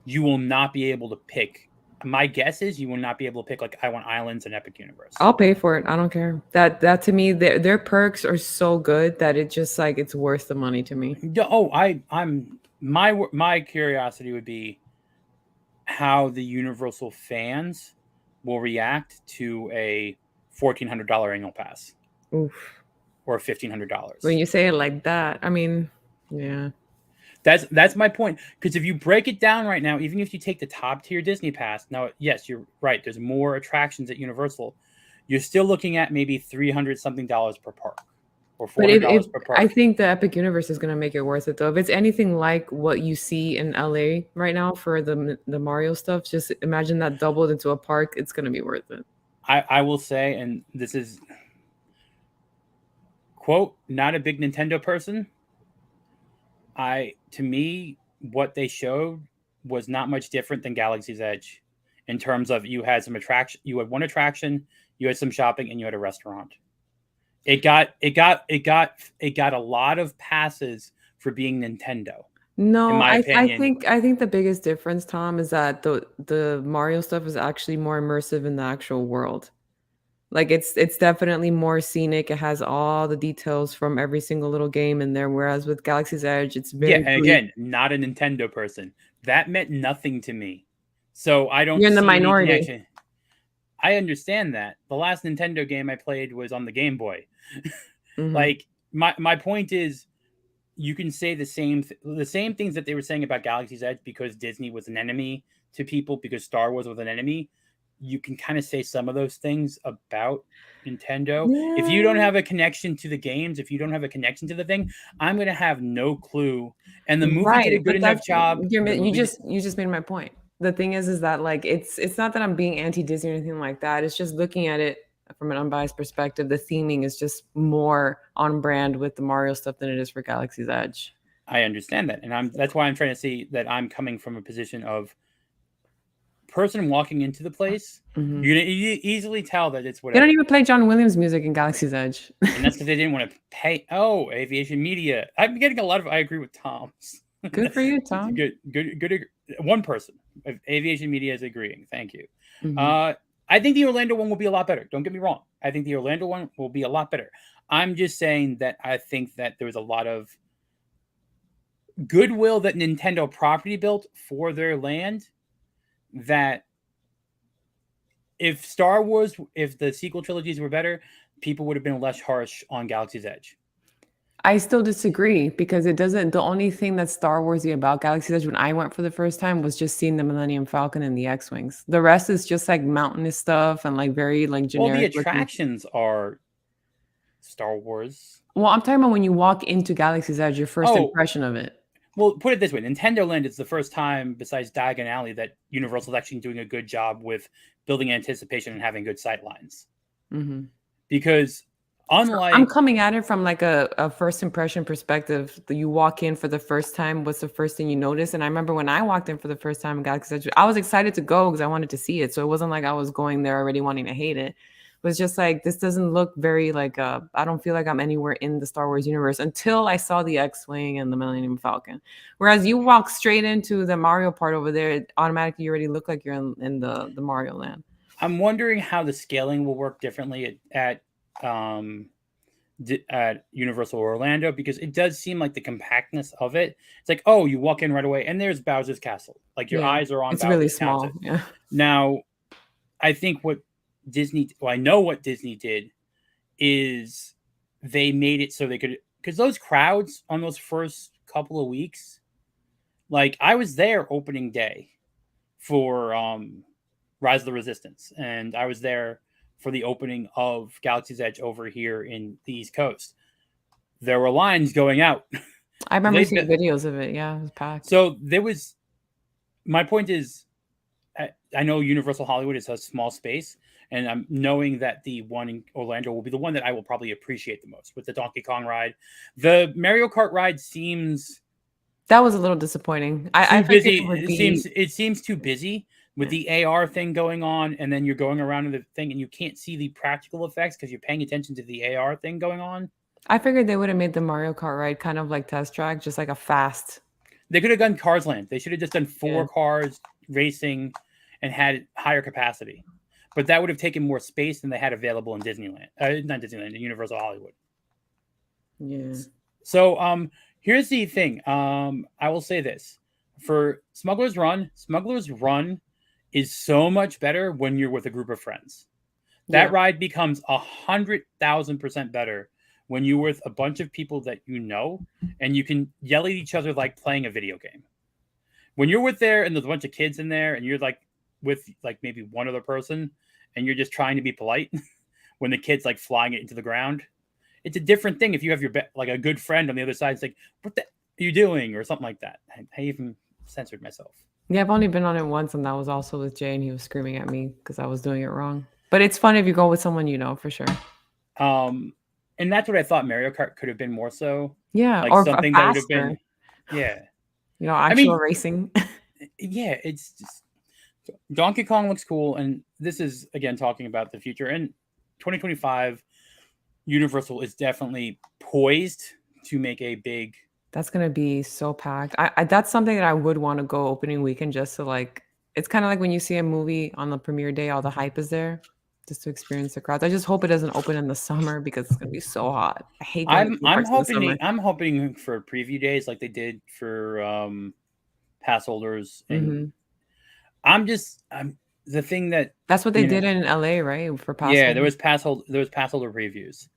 You will not be able to pick. My guess is you will not be able to pick like I want Islands and Epic Universe. I'll pay for it. I don't care. That to me, their perks are so good that it just like it's worth the money to me. Oh, I'm my curiosity would be how the Universal fans will react to a $1,400 annual pass. Oof. Or $1,500. When you say it like that, I mean, yeah. That's my point. Because if you break it down right now, even if you take the top tier Disney pass, now yes, you're right. There's more attractions at Universal. You're still looking at maybe $300 something per park, or $400 per park. I think the Epic Universe is going to make it worth it though. If it's anything like what you see in LA right now for the Mario stuff, just imagine that doubled into a park. It's going to be worth it. I will say, and this is quote, not a big Nintendo person. To me, what they showed was not much different than Galaxy's Edge in terms of you had some attraction, you had one attraction, you had some shopping, and you had a restaurant. It got a lot of passes for being Nintendo. No, in my opinion. I think the biggest difference, Tom, is that the Mario stuff is actually more immersive in the actual world. Like it's definitely more scenic. It has all the details from every single little game in there. Whereas with Galaxy's Edge, it's very and again, not a Nintendo person. That meant nothing to me. So I don't. You're in the minority. I understand that. The last Nintendo game I played was on the Game Boy. Mm-hmm. Like my point is, you can say the same things that they were saying about Galaxy's Edge because Disney was an enemy to people, because Star Wars was an enemy. you can kind of say some of those things about Nintendo. If you don't Yeah. have a connection to the games, if you don't have a connection to the thing, I'm gonna have no clue. And the movie did a Right, good but enough that's job. The you movie did, just made my point. The thing is that, like, it's not that I'm being anti-Disney or anything like that, it's just looking at it from an unbiased perspective, the theming is just more on brand with the Mario stuff than it is for Galaxy's Edge. I understand that, and that's why I'm trying to see that I'm coming from a position of person walking into the place. Mhm. You're gonna easily tell that it's They don't whatever. even play John Williams music in Galaxy's Edge. And that's because they didn't want to pay. Oh, aviation media. I'm getting a lot of. I agree with Tom's. Good for you, Tom. Good. One person of aviation media is agreeing. Thank you. Mhm. Uh, I think the Orlando one will be a lot better. Don't get me wrong. I think the Orlando one will be a lot better. I'm just saying that I think that there was a lot of goodwill that Nintendo property built for their land. That if Star Wars, if the sequel trilogies were better, people would have been less harsh on Galaxy's Edge. I still disagree because it doesn't the only thing that's Star Warsy about Galaxy's Edge when I went for the first time was just seeing the Millennium Falcon and the X-Wings. The rest is just, like, mountainous stuff and, like, very, like, Well, the generic looking. attractions are Star Wars. Well, I'm talking about when you walk into Galaxy's Edge, your first Oh, impression of it. well, put it this way: Nintendo Land is the first time, besides Diagon Alley, that Universal's actually doing a good job with building anticipation and having good sight lines. Mhm. Because So I'm unlike, coming at it from, like, a first impression perspective. You walk in for the first time, what's the first thing you notice? And I remember when I walked in for the first time in Galaxy's Edge, I was excited to go because I wanted to see it. So it wasn't like I was going there already wanting to hate it. It was just like, this doesn't look very, like, I don't feel like I'm anywhere in the Star Wars universe until I saw the X-Wing and the Millennium Falcon. Whereas you walk straight into the Mario part over there, it automatically you already look like you're in the Mario land. I'm wondering how the scaling will work differently um, at Universal Orlando, because it does seem like the compactness of it. It's like, oh, you walk in right away, and there's Bowser's Castle. Like your Yeah. eyes are on It's really Bowser's Castle. small. Yeah. Now, I think what Disney, well, I know what Disney did is they made it so they could, because those crowds on those first couple of weeks, like I was there opening day for Rise of the Resistance, and I was there for the opening of Galaxy's Edge over here in the East Coast. There were lines going out. I remember They seeing videos of it. Yeah, it was packed. so there was. My point is, I know Universal Hollywood is a small space, and I'm knowing that the one in Orlando will be the one that I will probably appreciate the most with the Donkey Kong ride. The Mario Kart ride seems That was a little disappointing. I too figured busy. it would be. It seems too busy with Yeah. the AR thing going on, and then you're going around in the thing, and you can't see the practical effects because you're paying attention to the AR thing going on. I figured they would have made the Mario Kart ride kind of like test track, just like a fast. They could have done Cars Land. They should have just done Yeah. 4 cars racing and had higher capacity. But that would have taken more space than they had available in Disneyland. Not Disneyland, in Universal Hollywood. Yeah. So here's the thing. I will say this. For Smuggler's Run is so much better when you're with a group of friends. That Yeah. ride becomes 100,000% better when you're with a bunch of people that you know and you can yell at each other like playing a video game. When you're with there and there's a bunch of kids in there and you're like with like maybe one other person and you're just trying to be polite when the kid's like flying it into the ground, it's a different thing if you have your like a good friend on the other side. It's like, what the are you doing, or something like that. I even censored myself. Yeah, I've only been on it once, and that was also with Jay, and he was screaming at me because I was doing it wrong. But it's fun if you go with someone you know, for sure. And that's what I thought Mario Kart could have been more so. Yeah, Like or something that would have faster. been, yeah. I Actual mean, racing. yeah, it's just Donkey Kong looks cool, and this is again talking about the future. And 2025, Universal is definitely poised to make a big. That's gonna be so packed. That's something that I would want to go opening weekend just to like. It's kind of like when you see a movie on the premiere day, all the hype is there, just to experience the crowds. I just hope it doesn't open in the summer because it's gonna be so hot. I hate going to theme parks in the summer. I'm hoping for preview days like they did for pass holders, and Hmm. I'm the thing that That's what they did in LA, right? For pass yeah, holders. there was pass holder previews.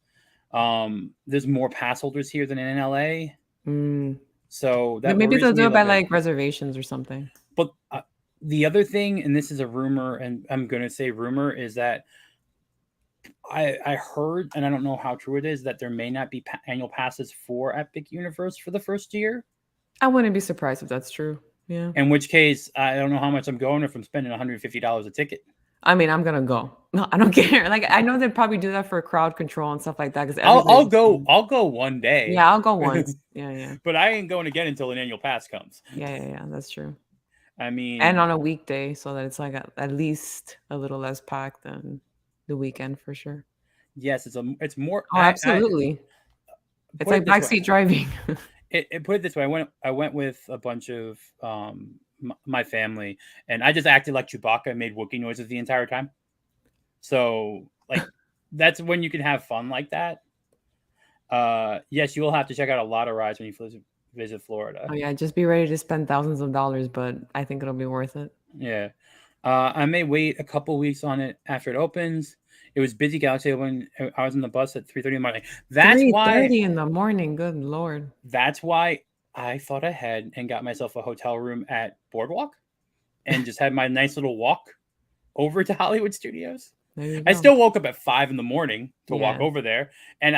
There's more pass holders here than in LA, Mm. so But that maybe worries they'll me do a it by little bit. like reservations or something. But the other thing, and this is a rumor, and I'm going to say rumor, is that I heard, and I don't know how true it is, that there may not be annual passes for Epic Universe for the first year. I wouldn't be surprised if that's true. Yeah. In which case, I don't know how much I'm going if I'm spending $150 a ticket. I mean, I'm gonna go. No, I don't care. Like, I know they probably do that for crowd control and stuff like that because I'll everybody's. go. I'll go one day. Yeah, I'll go once. Yeah, yeah, But I ain't going again until an annual pass comes. yeah. That's true. I And mean, on a weekday, so that it's like at least a little less packed than the weekend for sure. yes, it's more. Oh, I absolutely. It's put it like this way. backseat driving. Put it this way. I went with a bunch of my family, and I just acted like Chewbacca and made Wookiee noises the entire time. So like, that's when you can have fun like that. Yes, you will have to check out a lot of rides when you visit Florida. Oh yeah, just be ready to spend thousands of dollars, but I think it'll be worth it. Yeah. I may wait a couple weeks on it after it opens. It was busy Galaxy when I was in the bus at 3:30 in the morning. That's why 3:30 in the morning. Good Lord. I thought ahead and got myself a hotel room at Boardwalk and just had my nice little walk over to Hollywood Studios. There you I go. still woke up at 5 in the morning to walk Yeah. over there, and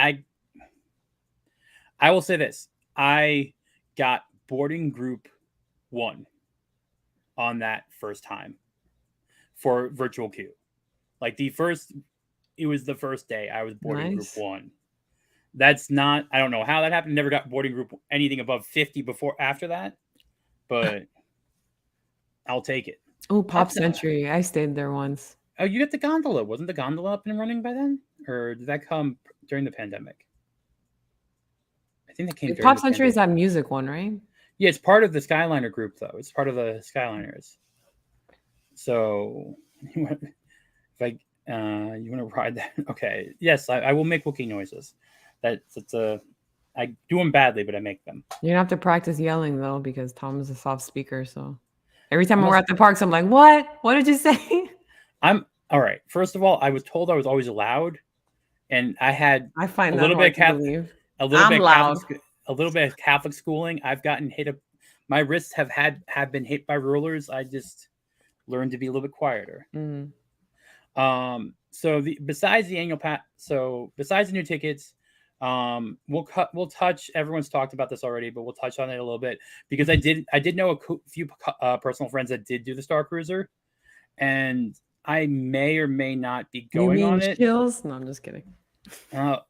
I will say this: I got boarding group 1 on that first time for virtual queue. Like it was the first day I was boarding group Nice. 1. That's not, I don't know how that happened. Never got boarding group anything above 50 after that, but I'll take it. Oh, Pop That's Century. I stayed there once. oh, you got the gondola. Wasn't the gondola up and running by then? Or did that come during the pandemic? I think that came during Pop the Century is pandemic. that music one, right? Yeah, it's part of the Skyliner group, though. It's part of the Skyliners. So, if you want to ride that, okay? Yes, I will make Wookiee noises. I do them badly, but I make them. You're gonna have to practice yelling though, because Tom is a soft speaker. So every time we're Almost, at the parks, I'm like, "What? What did you say?" I'm all right. First of all, I was told I was always allowed, and I had I a find that little bit hard of to believe. a little I'm bit of loud. a little bit of Catholic schooling. I've gotten hit up. My wrists have been hit by rulers. I just learned to be a little bit quieter. Mm. So besides the annual pass, so besides the new tickets, we'll touch. Everyone's talked about this already, but we'll touch on it a little bit because I did know a few personal friends that did do the Starcruiser, and I may or may not be You going mean on it. chills? No, I'm just kidding. No,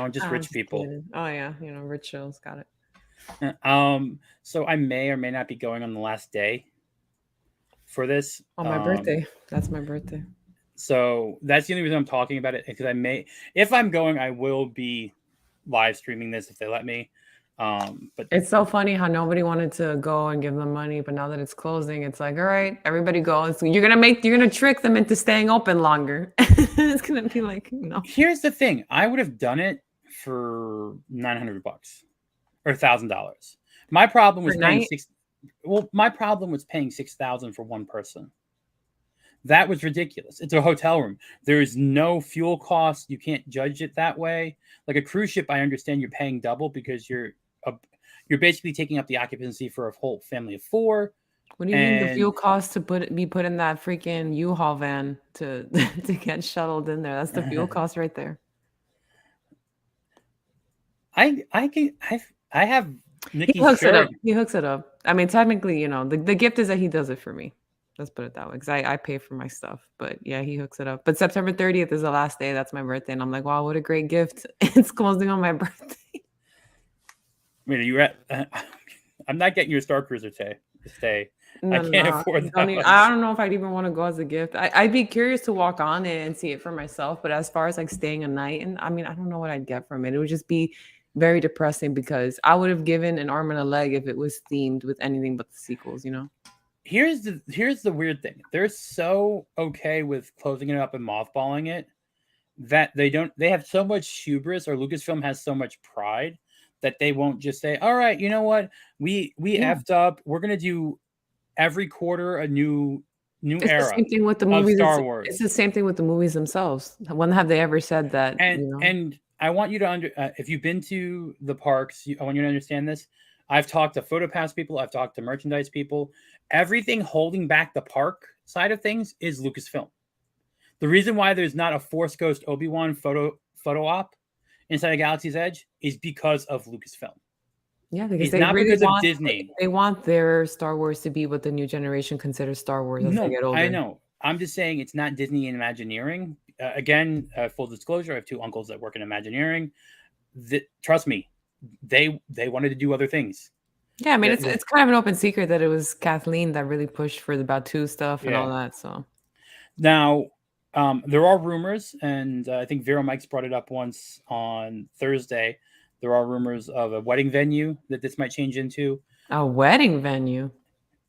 just I'm rich just people. kidding. Oh yeah, rich chills. Got it. So I may or may not be going on the last day for this. On my birthday. That's my birthday. So that's the only reason I'm talking about it, because if I'm going, I will be live streaming this if they let me. But It's so funny how nobody wanted to go and give them money, but now that it's closing, it's like, all right, everybody goes. You're gonna trick them into staying open longer. It's gonna be like, here's the thing: I would have done it for $900 or $1,000. My problem was per paying night. my problem was paying $6,000 for one person. That was ridiculous. It's a hotel room. There is no fuel cost. You can't judge it that way. Like a cruise ship, I understand you're paying double because you're basically taking up the occupancy for a whole family of 4. What do you mean the fuel cost to be put in that freaking U-Haul van to to get shuttled in there? That's the fuel cost right there. I have He Nicky's hooks it up. shirt. He hooks it up. I mean, technically, the gift is that he does it for me. Let's put it that way, because I pay for my stuff. But yeah, he hooks it up. But September 30th is the last day. That's my birthday. And I'm like, wow, what a great gift. It's closing on my birthday. I mean, you're at. I'm not getting you a Starcruiser to stay. No, I can't no. afford that much. I don't know if I'd even want to go as a gift. I'd be curious to walk on it and see it for myself. But as far as like staying a night, and I mean, I don't know what I'd get from it. It would just be very depressing because I would have given an arm and a leg if it was themed with anything but the sequels, Here's the weird thing. They're so okay with closing it up and mothballing it that they have so much hubris, or Lucasfilm has so much pride, that they won't just say, all right, you know what? We effed up. We're going to do every quarter a new It's era the same thing with the of movies. Star Wars. It's the same thing with the movies themselves. When have they ever said that? And I want you to if you've been to the parks, I want you to understand this. I've talked to PhotoPass people. I've talked to merchandise people, everything holding back the park side of things is Lucasfilm. The reason why there's not a Force Ghost Obi-Wan photo op inside of Galaxy's Edge is because of Lucasfilm. Yeah, because It's they not really because of want Disney. they want their Star Wars to be what the new generation considers Star Wars as they No, get I older. know. I'm just saying it's not Disney and Imagineering. Again, full disclosure, I have two uncles that work in Imagineering. Trust me, they wanted to do other things. Yeah, I mean, The- it's kind of an open secret that it was Kathleen that really pushed for the Batu stuff and all yeah. that. So Now, there are rumors, and I think Vero Mike's brought it up once on Thursday. There are rumors of a wedding venue that this might change into. a wedding venue.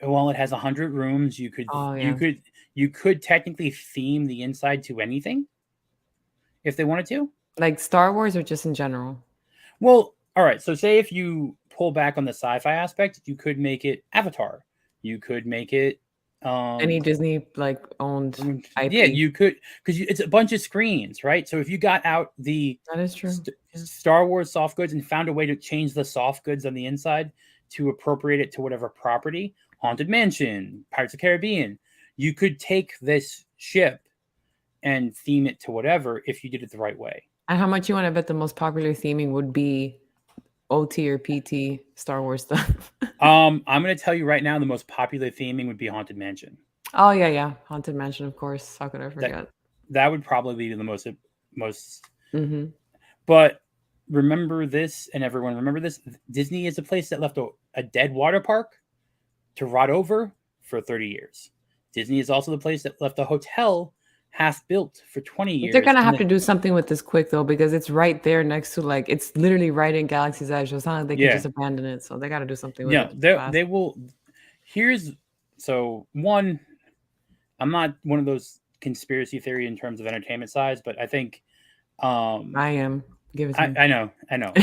Well, it has 100 rooms. Oh yeah, You could technically theme the inside to anything if they wanted to. like Star Wars or just in general. Well, all right. So, say if you pull back on the sci-fi aspect, you could make it Avatar. You could make it. Any Disney like owned Yeah, IP. you could, because it's a bunch of screens, right? So if you got out the That is true. Yeah. Star Wars soft goods and found a way to change the soft goods on the inside to appropriate it to whatever property, Haunted Mansion, Pirates of the Caribbean, you could take this ship and theme it to whatever if you did it the right way. And how much you want to bet the most popular theming would be OT or PT Star Wars stuff? I'm going to tell you right now, the most popular theming would be Haunted Mansion. Oh yeah, yeah, Haunted Mansion, of course. How could I forget? That would probably be the most. Mm-hmm. But remember this, and everyone remember this: Disney is a place that left a dead water park to rot over for 30 years. Disney is also the place that left a hotel half built for 20 years. They're gonna have to do something with this quick though, because it's right there next to like it's literally right in Galaxy's Edge. So it's not like they can just abandon it. So they got to do something with it. They will. Here's one. I'm not one of those conspiracy theory in terms of entertainment size, but I think I am. Give it to me. I know.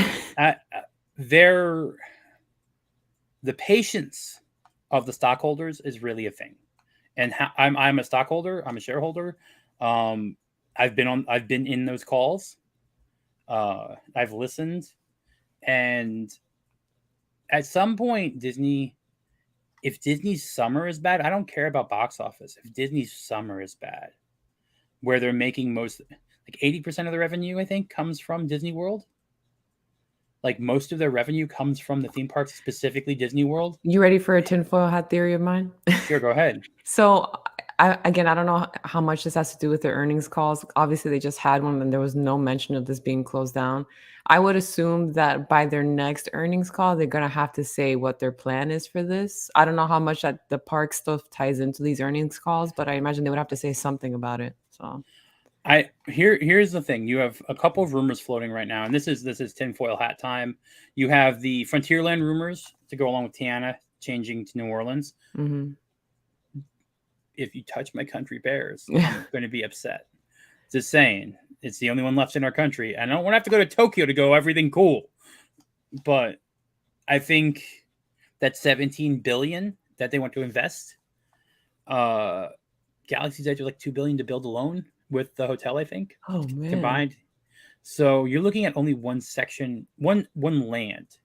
They're the patience of the stockholders is really a thing, and I'm a stockholder. I'm a shareholder. I've been in those calls. I've listened, and at some point, if Disney's summer is bad, I don't care about box office. If Disney's summer is bad, where they're making like 80% of the revenue, I think, comes from Disney World. Like most of their revenue comes from the theme parks, specifically Disney World. You ready for a tinfoil hat theory of mine? Sure, go ahead. So, I don't know how much this has to do with their earnings calls. Obviously, they just had one and there was no mention of this being closed down. I would assume that by their next earnings call, they're going to have to say what their plan is for this. I don't know how much that the park stuff ties into these earnings calls, but I imagine they would have to say something about it. So, here's the thing. You have a couple of rumors floating right now, and this is tinfoil hat time. You have the Frontierland rumors to go along with Tiana changing to New Orleans. mm-hmm. If you touch my country bears, I'm going to be upset. Just saying, it's the only one left in our country. I don't want to have to go to Tokyo to go everything cool, but I think that 17 billion that they want to invest, Galaxy's Edge was like 2 billion to build alone with the hotel, I think. Oh man, combined. So you're looking at only one section, one land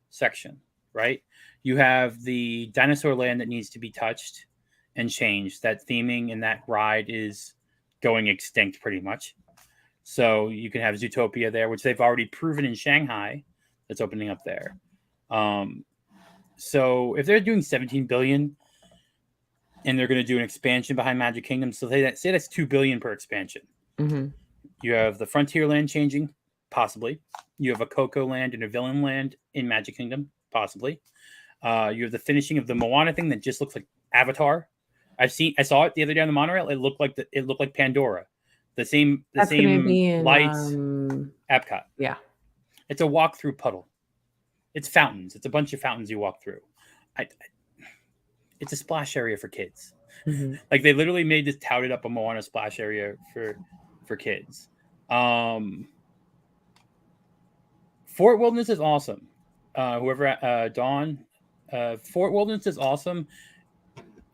section, right? You have the dinosaur land that needs to be touched and changed. That theming in that ride is going extinct pretty much. So you can have Zootopia there, which they've already proven in Shanghai that's opening up there. So if they're doing 17 billion and they're going to do an expansion behind Magic Kingdom, so say that's 2 billion per expansion. mm-hmm. You have the Frontierland changing, possibly. You have a Coco Land and a Villain Land in Magic Kingdom, possibly. You have the finishing of the Moana thing that just looks like Avatar. I saw it the other day on the monorail. It looked like Pandora. The same in, lights. Epcot. Yeah, it's a walk-through puddle. It's fountains. It's a bunch of fountains you walk through. It's a splash area for kids. mm-hmm. Like they literally made this touted up a Moana splash area for kids. Fort Wilderness is awesome. Dawn, Fort Wilderness is awesome.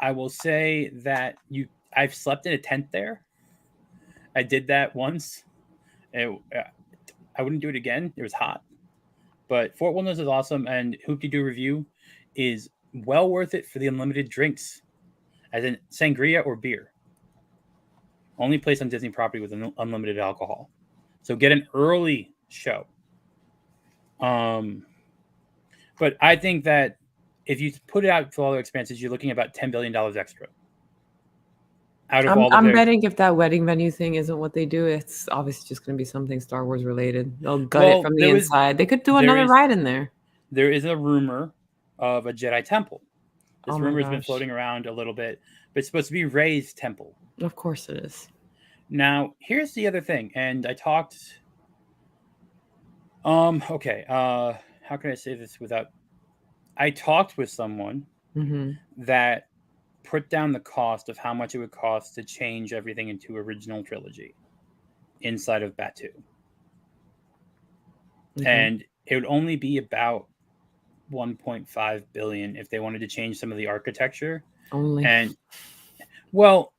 I will say that I've slept in a tent there. I did that once. I wouldn't do it again. It was hot. But Fort Wilderness is awesome, and Hoop-Dee-Doo Review is well worth it for the unlimited drinks, as in sangria or beer. Only place on Disney property with unlimited alcohol. So get an early show. Um, but I think that if you put it out for all the expenses, you're looking at about $10 billion extra out of all of I'm their. betting if that wedding venue thing isn't what they do, it's obviously just going to be something Star Wars related. They'll gut it Well, from the inside. They could do there another is ride in there. there is a rumor of a Jedi temple. Oh This my rumor has been gosh. floating around a little bit, but it's supposed to be Rey's temple. Of course it is. Now, here's the other thing, and I talked. Okay. How can I say this without? I talked with someone Mm-hmm. that put down the cost of how much it would cost to change everything into original trilogy inside of Batu, Okay. and it would only be about 1.5 billion if they wanted to change some of the architecture. Only. And well,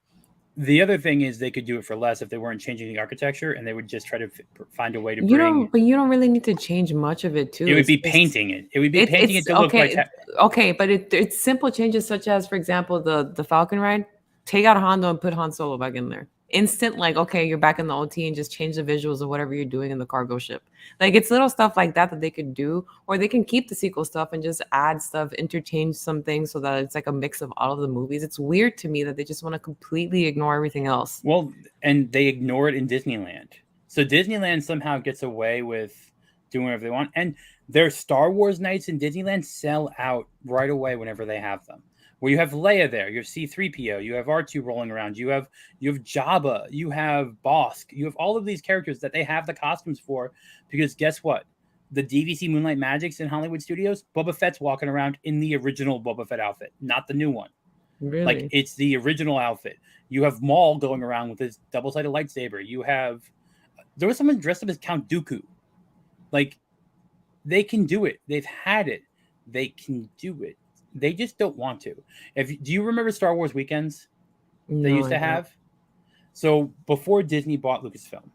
the other thing is they could do it for less if they weren't changing the architecture, and they would just try to find a way to bring. But you don't really need to change much of it too. It would It's be just painting it. It would be painting it it's to look like. okay, but it's simple changes such as, for example, the Falcon ride. Take out Hondo and put Han Solo back in there. Instant, like, okay, you're back in the OT and just change the visuals of whatever you're doing in the cargo ship. Like, it's little stuff like that that they could do, or they can keep the sequel stuff and just add stuff, interchange some things so that it's like a mix of all of the movies. It's weird to me that they just want to completely ignore everything else. Well, and they ignore it in Disneyland. So Disneyland somehow gets away with doing whatever they want, and their Star Wars nights in Disneyland sell out right away whenever they have them. Where you have Leia there, you have C-3PO, you have R2 rolling around, you have Jabba, you have Bosk, you have all of these characters that they have the costumes for, because guess what? The DVC Moonlight Magics in Hollywood Studios, Boba Fett's walking around in the original Boba Fett outfit, not the new one. Like, Really? it's the original outfit. You have Maul going around with his double-sided lightsaber. You have there was someone dressed up as Count Dooku. Like, they can do it. They've had it. They can do it. They just don't want to. Do you remember Star Wars weekends they No, used I to don't. have? So before Disney bought Lucasfilm,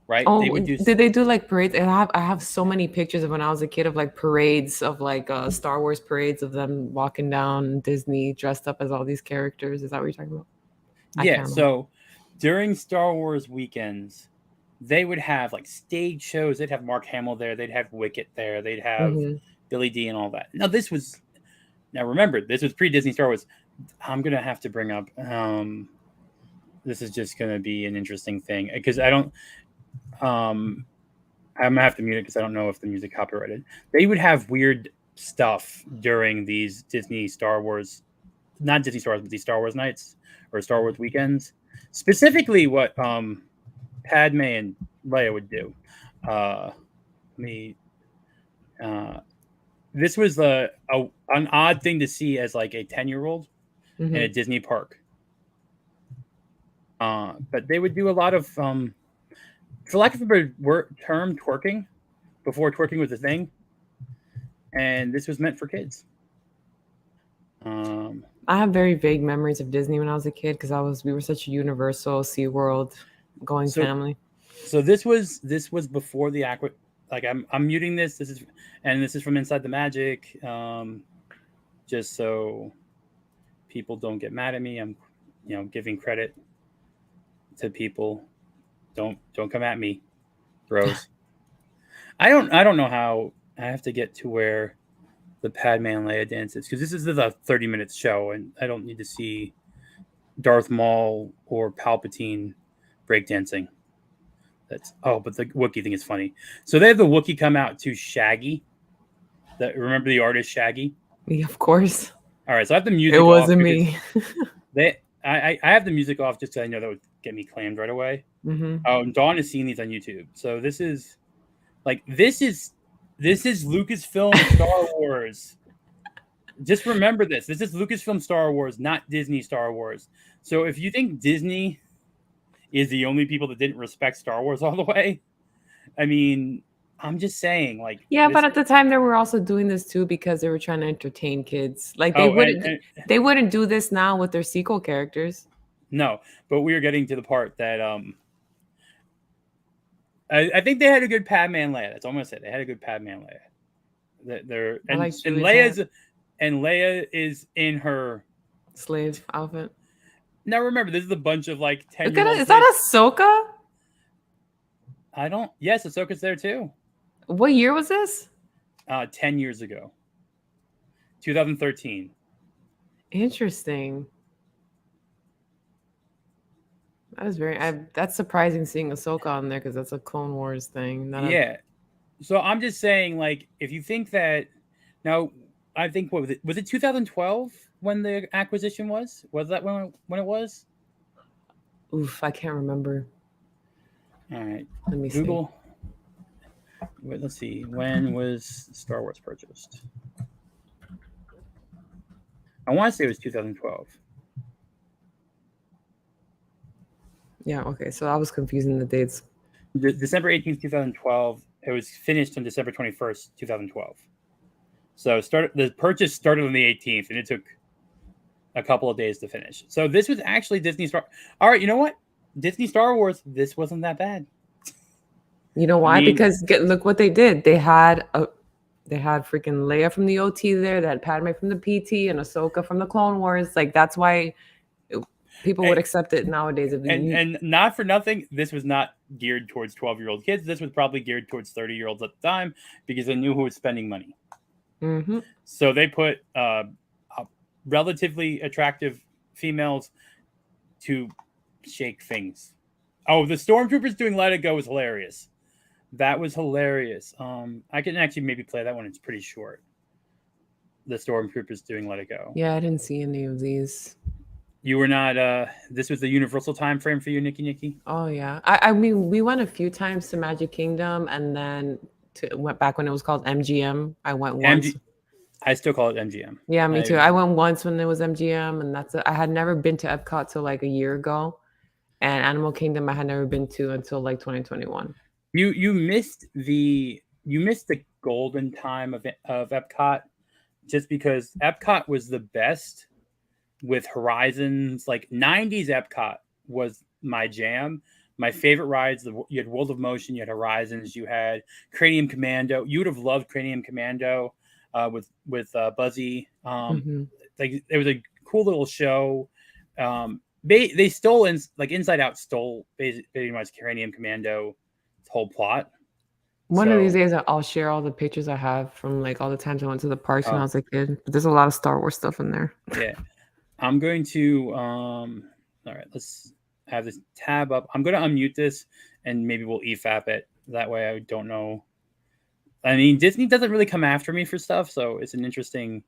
right? They would Oh, do. did they do like parades? I have so many pictures of when I was a kid of like parades of like Star Wars parades of them walking down Disney dressed up as all these characters. Is that what you're talking about? I Yeah. can't remember. So during Star Wars weekends, they would have like stage shows. They'd have Mark Hamill there. They'd have Wicket there. They'd have Hmm. Billy D and all that. Now remember, this was pre-Disney Star Wars. I'm gonna have to bring up. This is just gonna be an interesting thing because I don't. Um, I'm gonna have to mute it because I don't know if the music copyrighted. They would have weird stuff during these Disney Star Wars, not Disney Star Wars, but these Star Wars nights or Star Wars weekends. Specifically, what Padme and Leia would do. Me. Uh, this was an odd thing to see as like a 10-year-old in a Hmm. Disney park. But they would do a lot of, for lack of a better term, twerking before twerking was a thing, and this was meant for kids. I have very vague memories of Disney when I was a kid because we were such a Universal, SeaWorld going So family. so this was before the aqua. Like I'm muting this. This is from Inside the Magic. Just so people don't get mad at me. I'm giving credit to people. Don't come at me, bros. I don't know how I have to get to where the Padme and Leia dances because this is a 30 minutes show and I don't need to see Darth Maul or Palpatine breakdancing. But the Wookiee thing is funny. So they have the Wookiee come out to Shaggy. Remember the artist Shaggy? Yeah, of course. All right, so I have the It music off wasn't because me. I have the music off just because I know that would get me claimed right away. Hmm. Dawn has seen these on YouTube, so this is Lucasfilm Star Wars. Just remember this. This is Lucasfilm Star Wars, not Disney Star Wars. So if you think Disney is the only people that didn't respect Star Wars all the way, I mean, I'm just saying, like Yeah, this. but at the time they were also doing this too because they were trying to entertain kids. Like Oh, and they wouldn't do this now with their sequel characters. no, but we are getting to the part that I think they had a good Padme and Leia. That's all I'm gonna say. They had a good Padme and Leia. I like And Chewie Leia's Chat. and Leia is in her slave outfit. Now remember, this is a bunch of like Look 10-year at it. old Is kids. that Ahsoka? I don't. Yes, Ahsoka's there too. What year was this? 10 years ago, 2013. Interesting. That is that's surprising seeing Ahsoka on there because that's a Clone Wars thing. Yeah. So I'm just saying, like, if you think that now, I think what was it? Was it 2012 when the acquisition was? Was that when it was? Oof, I can't remember. All right, Let me Google. Wait, let's see. When was Star Wars purchased? I want to say it was 2012. Yeah, okay. So I was confusing the dates. December 18th, 2012. It was finished on December 21st, 2012. So the purchase started on the 18th, and it took a couple of days to finish. So this was actually Disney Star. All right, you know what? Disney Star Wars. This wasn't that bad. You know why? I mean, Because look what they did. They had freaking Leia from the OT there. They had Padme from the PT and Ahsoka from the Clone Wars. Like that's why people would accept it nowadays. And not for nothing, this was not geared towards 12-year-old kids. This was probably geared towards 30-year-olds at the time because they knew who was spending money. Mm-hmm. So they put relatively attractive females to shake things. Oh, the Stormtroopers doing Let It Go was hilarious. That was hilarious. I can actually maybe play that one. It's pretty short. The Stormtroopers doing Let It Go. Yeah, I didn't see any of these. You were not. This was the universal time frame for you, Nicky Nicky. Oh yeah, I mean, we went a few times to Magic Kingdom, and then went back when it was called MGM. I went once. I still call it MGM. Yeah, me too. I went once when it was MGM, and that's it. I had never been to Epcot till like a year ago, and Animal Kingdom I had never been to until like 2021. You missed the golden time of Epcot, just because Epcot was the best with Horizons. Like 90s Epcot was my jam. My favorite rides, you had World of Motion, you had Horizons, you had Cranium Commando. You would have loved Cranium Commando with Buzzy. Like it was a cool little show. They stole Inside Out stole pretty much Cranium Commando whole plot. One of these days I'll share all the pictures I have from like all the times I went to the parks when I was a kid. But there's a lot of Star Wars stuff in there. Yeah. I'm going to all right, let's have this tab up. I'm going to unmute this and maybe we'll EFAP it. That way I don't know. I mean, Disney doesn't really come after me for stuff, so it's an interesting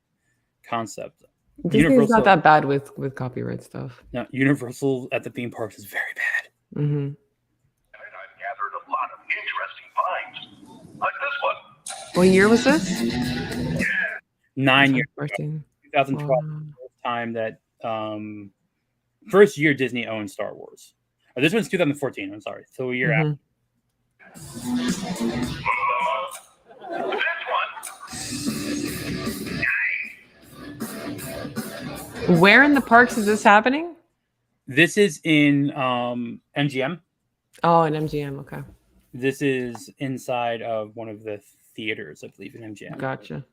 concept. Disney's not that bad with copyright stuff. No, Universal at the theme parks is very bad. Mm-hmm. I've gathered a lot of interesting finds, like this one. What year was this? Yeah. 9 years. 2012, time that first year Disney owned Star Wars. Oh, this one's 2014. I'm sorry. So a year after. Where in the parks is this happening? This is in MGM. Oh, in MGM. Okay. This is inside of one of the theaters, I believe, in MGM. Gotcha.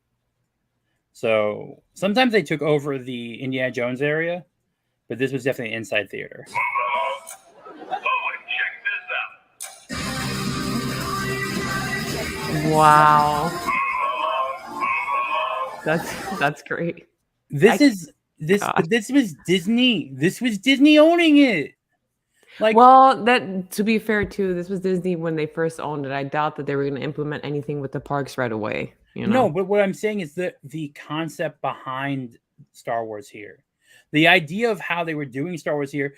So sometimes they took over the Indiana Jones area, but this was definitely an inside theater. Wow. That's great. This was Disney. This was Disney owning it. Like, well, that to be fair too, this was Disney when they first owned it. I doubt that they were going to implement anything with the parks right away. You know? No, but what I'm saying is that the concept behind Star Wars here, the idea of how they were doing Star Wars here,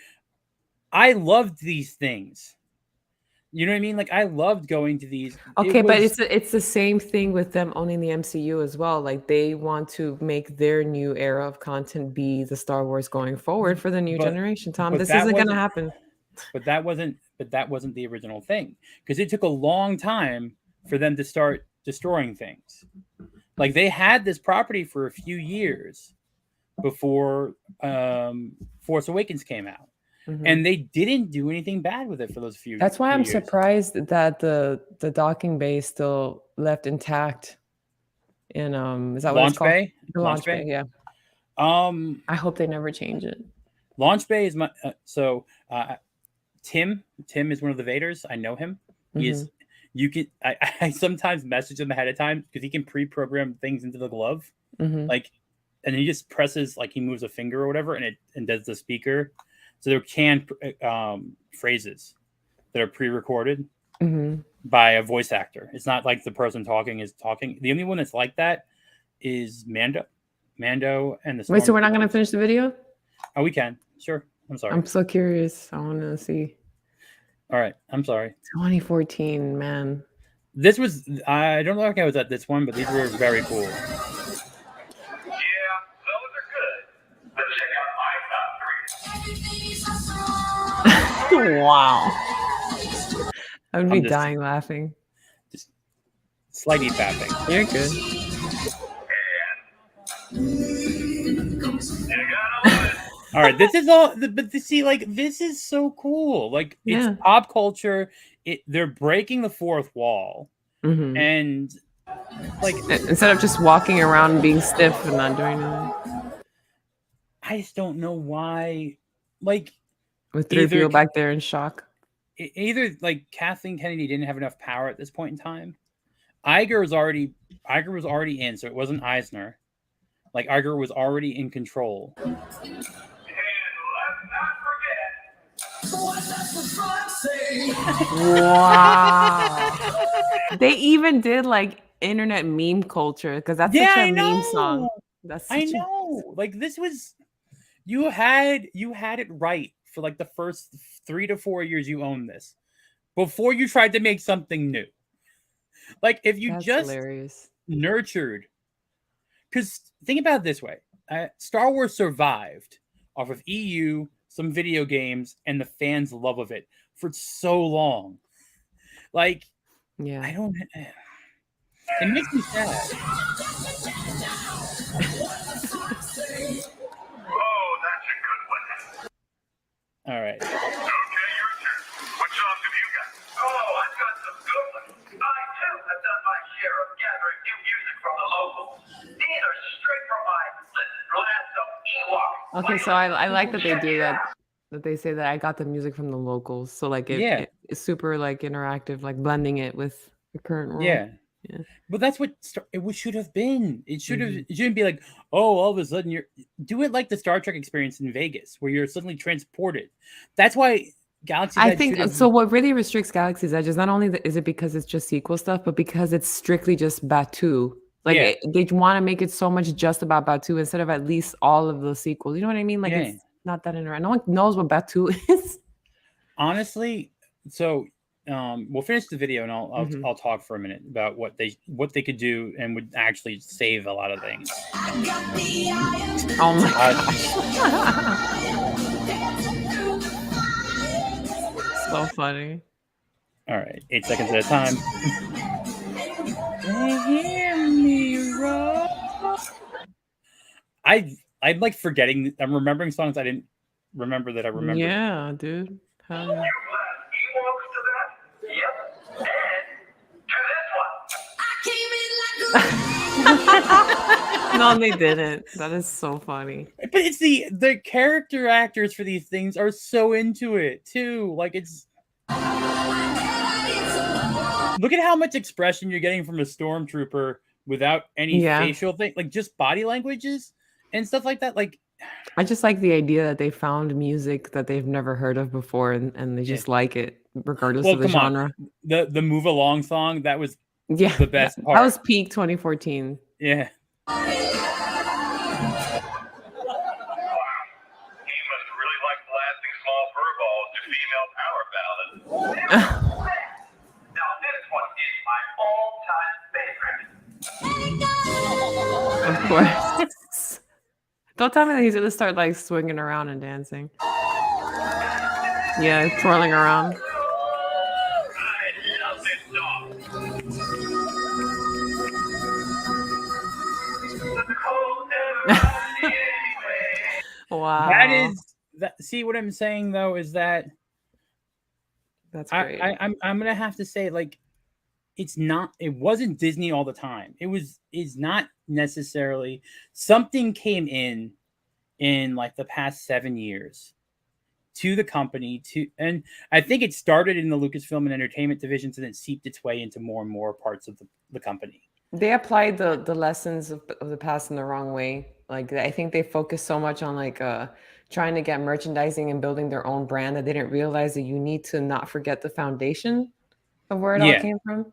I loved these things. You know what I mean? Like I loved going to these. Okay, but it's the same thing with them owning the MCU as well. Like they want to make their new era of content be the Star Wars going forward for the new generation. Tom, this isn't going to happen. But that wasn't the original thing, because it took a long time for them to start destroying things. Like they had this property for a few years before Force Awakens came out. Mm-hmm. And they didn't do anything bad with it for those few years. That's why I'm surprised that the docking bay is still left intact. in is that what it's Launch called? Bay. The launch bay, yeah. Um, I hope they never change it. Launch Bay is my Tim. Tim is one of the Vaders. I know him. He is. You can. I sometimes message him ahead of time because he can pre-program things into the glove, like, and he just presses like he moves a finger or whatever, and does the speaker. So there can phrases that are pre-recorded by a voice actor. It's not like the person talking is talking. The only one that's like that is Mando. Mando and the. Wait, so we're not gonna finish the video? Oh, we can. Sure. I'm sorry. I'm so curious. I want to see. All right. I'm sorry. 2014, man. This was. I don't know if I was at this one, but these were very cool. Yeah, those are good. Let's check out my top 3. Wow. I would be just dying laughing. Just slightly fapping. You're good. All right, this is all. But see, like, this is so cool. Like, it's pop culture. They're breaking the fourth wall, and like instead of just walking around and being stiff and not doing anything. I just don't know why. Like, with 3 people back there in shock. Either like Kathleen Kennedy didn't have enough power at this point in time. Iger was already in, so it wasn't Eisner. Like, Iger was already in control. And let's not forget. Wow. They even did like internet meme culture because that's such a meme song. I know. Like, this was you had it right for like the first 3 to 4 years you owned this before you tried to make something new. Like, if you hilarious. Nurtured, because think about it this way, Star Wars survived off of EU, some video games, and the fans' love of it for so long. Like, yeah, I don't. It makes me sad. Oh, that's a good one. All right. Okay, your turn. What songs have you got? Oh, I've got some good ones. I, too, have done my share of gathering new music from the locals. These are straight from my blast of Ewok. Okay, so I like that they do that. That they say that I got the music from the locals. So like it's super like interactive, like blending it with the current world. Yeah. But that's what it should have been. It should have. It shouldn't be like, oh, all of a sudden you're do it like the Star Trek experience in Vegas, where you're suddenly transported. That's why Galaxy's Edge. I think so. What really restricts Galaxy's Edge is not only is it because it's just sequel stuff, but because it's strictly just Batuu. Like they want to make it so much just about Batuu instead of at least all of the sequels. You know what I mean? Like it's not that interactive. No one knows what Batuu is. Honestly, so. We'll finish the video and I'll talk for a minute about what they could do and would actually save a lot of things. Oh my gosh. So funny. All right, 8 seconds at a time. They hear me roar. I'm like forgetting. I'm remembering songs I didn't remember that I remembered. Yeah, dude. Hell yeah. No, they didn't. That is so funny. But it's the character actors for these things are so into it too. Like, it's look at how much expression you're getting from a stormtrooper without any facial thing, like just body languages and stuff like that. Like, I just like the idea that they found music that they've never heard of before and they just like it regardless of the genre. The Move Along song, that was the best part. That was peak 2014. Yeah. He must really like blasting small furballs to female power ballads. Now this one is my all-time favorite. Of course. Don't tell me that he's gonna start like swinging around and dancing. Yeah, twirling around. I love this song. Wow. That is that. See what I'm saying though is that that's great. I'm gonna have to say, like, it wasn't Disney all the time. Is not necessarily something came in like the past 7 years to the company and I think it started in the Lucasfilm and entertainment divisions and then seeped its way into more and more parts of the company. They applied the lessons of the past in the wrong way. Like I think they focused so much on like trying to get merchandising and building their own brand that they didn't realize that you need to not forget the foundation of where it all Yeah. came from.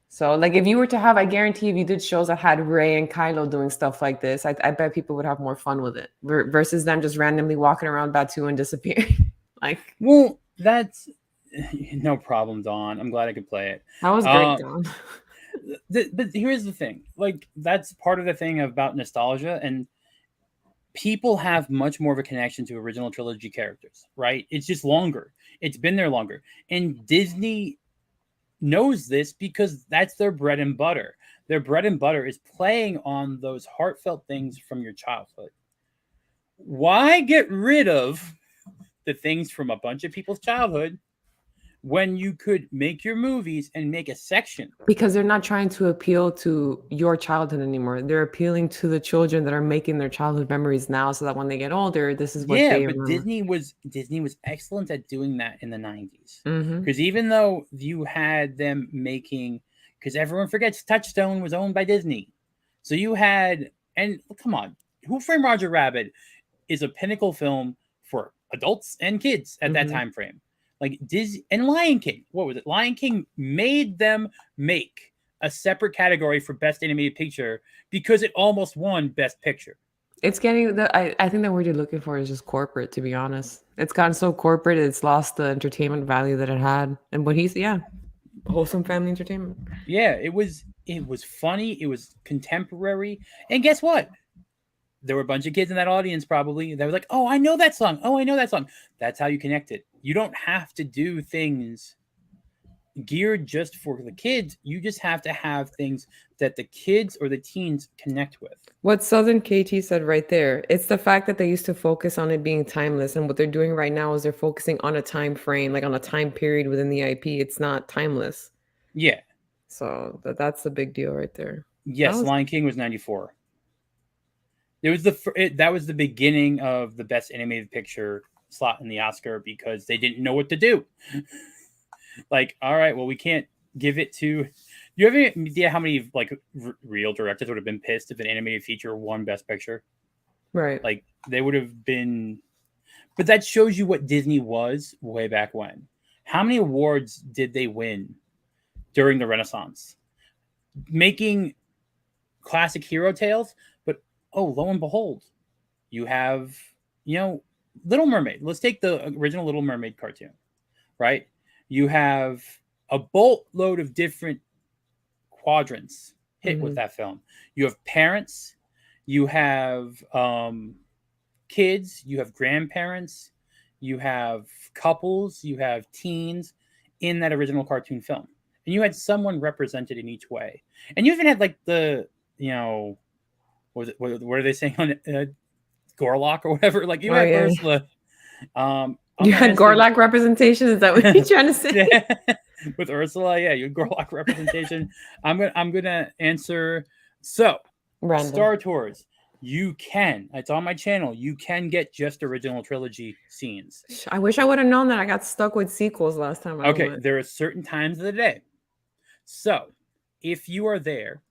So like if you were to have, I guarantee if you did shows that had Ray and Kylo doing stuff like this, I bet people would have more fun with it versus them just randomly walking around Batu and disappearing. Like, Well, that's no problem, Dawn. I'm glad I could play it. that was great, Don. But here's the thing. Like, that's part of the thing about nostalgia, and people have much more of a connection to original trilogy characters, right? It's just longer. It's been there longer. And Disney knows this because that's their bread and butter. Their bread and butter is playing on those heartfelt things from your childhood. Why get rid of the things from a bunch of people's childhood when you could make your movies and make a section? Because they're not trying to appeal to your childhood anymore. They're appealing to the children that are making their childhood memories now so that when they get older, this is what they But remember. Disney was excellent at doing that in the 90s. Mhm. Because even though you had them making, because everyone forgets Touchstone was owned by Disney. So you had, and come on, Who Framed Roger Rabbit is a pinnacle film for adults and kids at that Mhm. time frame. Like Disney and Lion King. What was it? Lion King made them make a separate category for Best Animated Picture because it almost won Best Picture. It's getting I think the word you're looking for is just corporate, to be honest. It's gotten so corporate, it's lost the entertainment value that it had. And what he's wholesome family entertainment. Yeah, it was funny, it was contemporary. And guess what? There were a bunch of kids in that audience probably that were like, "Oh, I know that song. Oh, I know that song." That's how you connect it. You don't have to do things geared just for the kids. You just have to have things that the kids or the teens connect with. What Southern KT said right there, it's the fact that they used to focus on it being timeless. And what they're doing right now is they're focusing on a time frame, like on a time period within the IP. It's not timeless. Yeah. So that's the big deal right there. Yes, Lion King was 94. It was that was the beginning of the Best Animated Picture slot in the Oscar because they didn't know what to do. Like, all right, well, we can't give it to. You have any idea how many like real directors would have been pissed if an animated feature won Best Picture? Right. Like they would have been. But that shows you what Disney was way back when. How many awards did they win during the Renaissance? Making classic hero tales, but oh, lo and behold, you have, Little Mermaid. Let's take the original Little Mermaid cartoon, right? You have a boatload of different quadrants hit with that film. You have parents, you have kids, you have grandparents, you have couples, you have teens in that original cartoon film. And you had someone represented in each way. And you even had like the, what are they saying on Gorlock or whatever? Like you had Ursula. You had Gorlock representation? Is that what you're trying to say? Yeah. With Ursula, yeah, you had Gorlock representation. I'm gonna answer. So, Random. Star Tours. You can. It's on my channel. You can get just original trilogy scenes. I wish I would have known that. I got stuck with sequels last time. Okay, there are certain times of the day. So, if you are there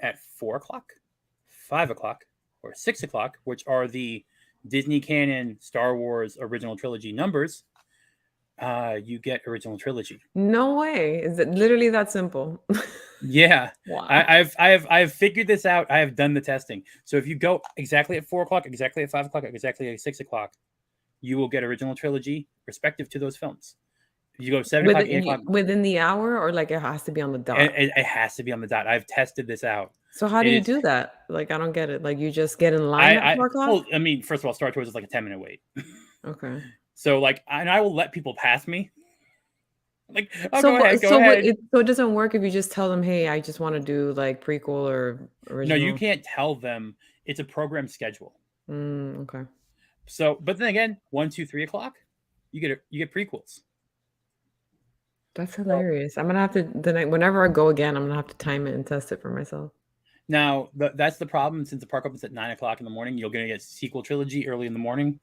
at 4 o'clock, 5 o'clock, or 6 o'clock, which are the Disney canon Star Wars original trilogy numbers, you get original trilogy. No way. Is it literally that simple? Yeah. Wow. I've figured this out. I have done the testing. So if you go exactly at 4 o'clock, exactly at 5 o'clock, exactly at 6 o'clock, you will get original trilogy respective to those films. If you go 7 o'clock, 8 o'clock. Within the hour, or like it has to be on the dot? It has to be on the dot. I've tested this out. So how do you do that? Like, I don't get it. Like, you just get in line at 4 o'clock? Well, I mean, first of all, Star Tours is like a 10-minute wait. Okay. So like, and I will let people pass me. Like, go ahead. So it doesn't work if you just tell them, hey, I just want to do like prequel or original. No, you can't tell them. It's a program schedule. Okay. So, but then again, 1, 2, 3 o'clock, you get prequels. That's hilarious. I'm gonna have to whenever I go again, I'm gonna have to time it and test it for myself. Now, that's the problem. Since the park opens at 9 o'clock in the morning, you're going to get sequel trilogy early in the morning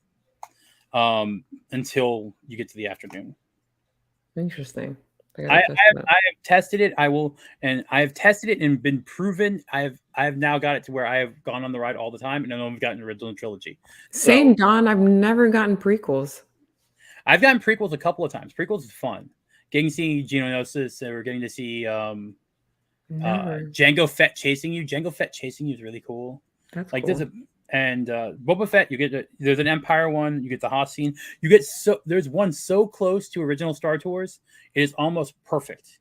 until you get to the afternoon. Interesting. I have tested it. I've tested it and been proven. I've now got it to where I have gone on the ride all the time, and I've gotten the original trilogy. Same, Don. I've never gotten prequels. I've gotten prequels a couple of times. Prequels is fun. Getting to see Geonosis, or getting to see Jango Fett chasing you. Jango Fett chasing you is really cool. That's like cool. Boba Fett, there's an Empire one. You get the Hoth scene. There's one so close to original Star Tours, it is almost perfect.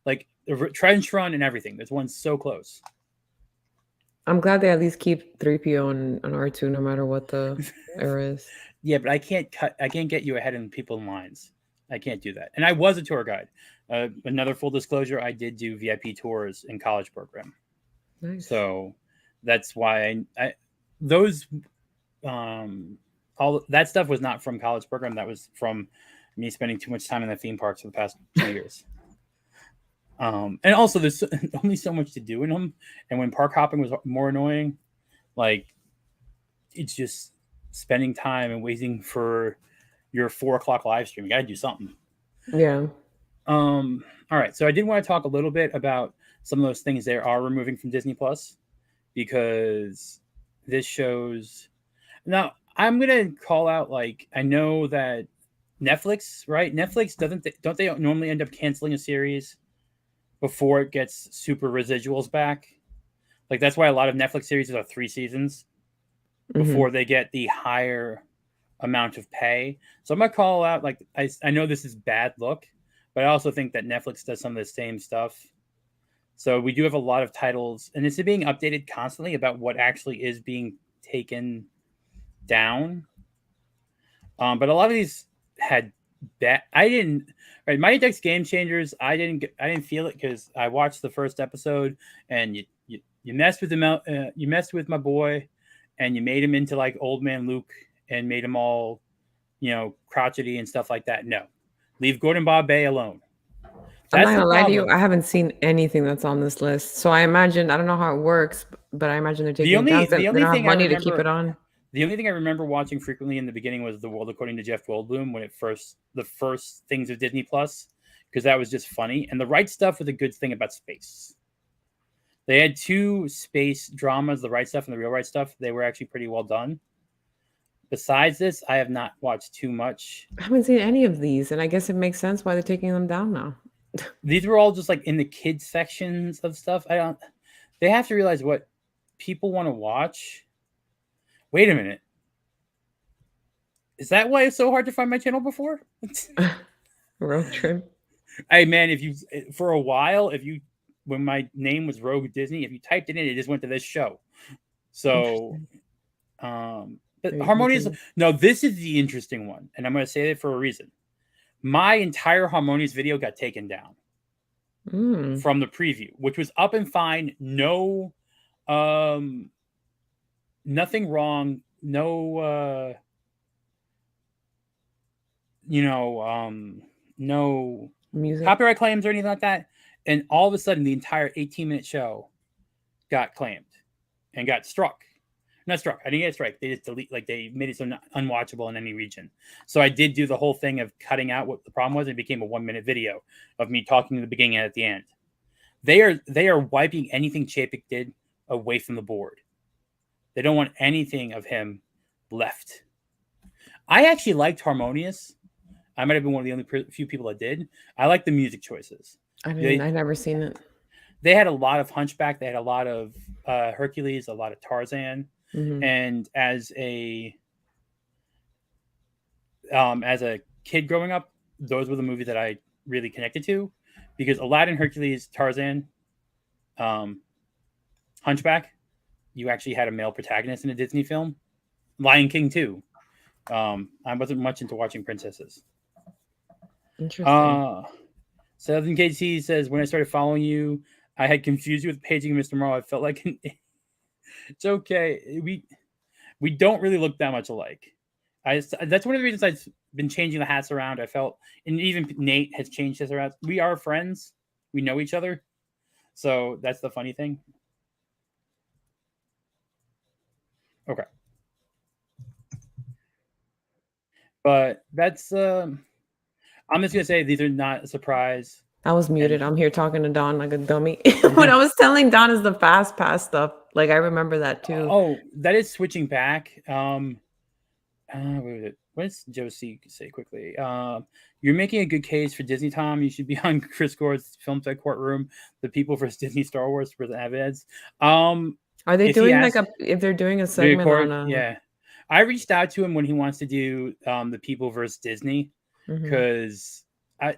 Like the trench run and everything. There's one so close. I'm glad they at least keep 3PO and R2 no matter what the era is. Yeah, but I can't get you ahead in people's lines. I can't do that. And I was a tour guide. Another full disclosure, I did do VIP tours in college program. Nice. So that's why all that stuff was not from college program. That was from me spending too much time in the theme parks for the past 2 years. And also there's only so much to do in them. And when park hopping was more annoying, like it's just spending time and waiting for your 4 o'clock live stream. You got to do something. Yeah. All right. So I did want to talk a little bit about some of those things they are removing from Disney Plus, because this shows. Now I'm gonna call out, like, I know that Netflix, right? Netflix don't they normally end up canceling a series before it gets super residuals back? Like that's why a lot of Netflix series are 3 seasons before they get the higher amount of pay. So I'm gonna call out, like, I know this is bad look, but I also think that Netflix does some of the same stuff. So we do have a lot of titles, and it's being updated constantly about what actually is being taken down. But a lot of these had bad. Mighty Ducks Game Changers. I didn't feel it because I watched the first episode, and you messed with him. You messed with my boy, and you made him into like old man Luke, and made him all, crotchety and stuff like that. No, leave Gordon Bombay alone. I'm not gonna lie to you. I haven't seen anything that's on this list, so I imagine, I don't know how it works, but I imagine they're taking it down. They don't have money to keep it on. The only thing I remember watching frequently in the beginning was The World According to Jeff Goldblum, when the first things of Disney Plus, because that was just funny. And The Right Stuff was a good thing about space. They had 2 space dramas, The Right Stuff and The Real Right Stuff. They were actually pretty well done. Besides this, I have not watched too much. I haven't seen any of these, and I guess it makes sense why they're taking them down now. These were all just like in the kids sections of stuff. They have to realize what people want to watch. Wait a minute. Is that why it's so hard to find my channel before? Road trip. Hey man, for a while, when my name was Rogue Disney, if you typed it in, it just went to this show. So, but Harmonious. No, this is the interesting one, and I'm going to say that for a reason. My entire Harmonious video got taken down from the preview, which was up and fine. No, nothing wrong. No, no music, copyright claims or anything like that. And all of a sudden, the entire 18-minute show got claimed and got struck. Not struck. I didn't get a strike. They just they made it so unwatchable in any region. So I did do the whole thing of cutting out what the problem was. It became a 1-minute video of me talking in the beginning and at the end. They are wiping anything Chapek did away from the board. They don't want anything of him left. I actually liked Harmonious. I might have been one of the only few people that did. I like the music choices. I've never seen it. They had a lot of Hunchback. They had a lot of Hercules, a lot of Tarzan. And as a kid growing up, those were the movies that I really connected to, because Aladdin, Hercules, Tarzan, Hunchback, you actually had a male protagonist in a Disney film. Lion King too. I wasn't much into watching princesses. Interesting. Southern KC says, when I started following you, I had confused you with Paging Mr. Morrow. I felt like it's okay. We don't really look that much alike. That's one of the reasons I've been changing the hats around. I felt, and even Nate has changed his around. We are friends. We know each other. So that's the funny thing. Okay. But that's I'm just gonna say these are not a surprise. I was muted. I'm here talking to Don like a dummy. When I was telling Don is the fast pass stuff, like I remember that too. Oh, that is switching back. What was it? What does Josie say quickly? You're making a good case for Disney, Tom. You should be on Chris Gord's Film Tech Courtroom, the people versus Disney Star Wars for the evidence. Are they if he doing asks- like if they're doing a the segment court, on yeah. I reached out to him when he wants to do the people versus Disney because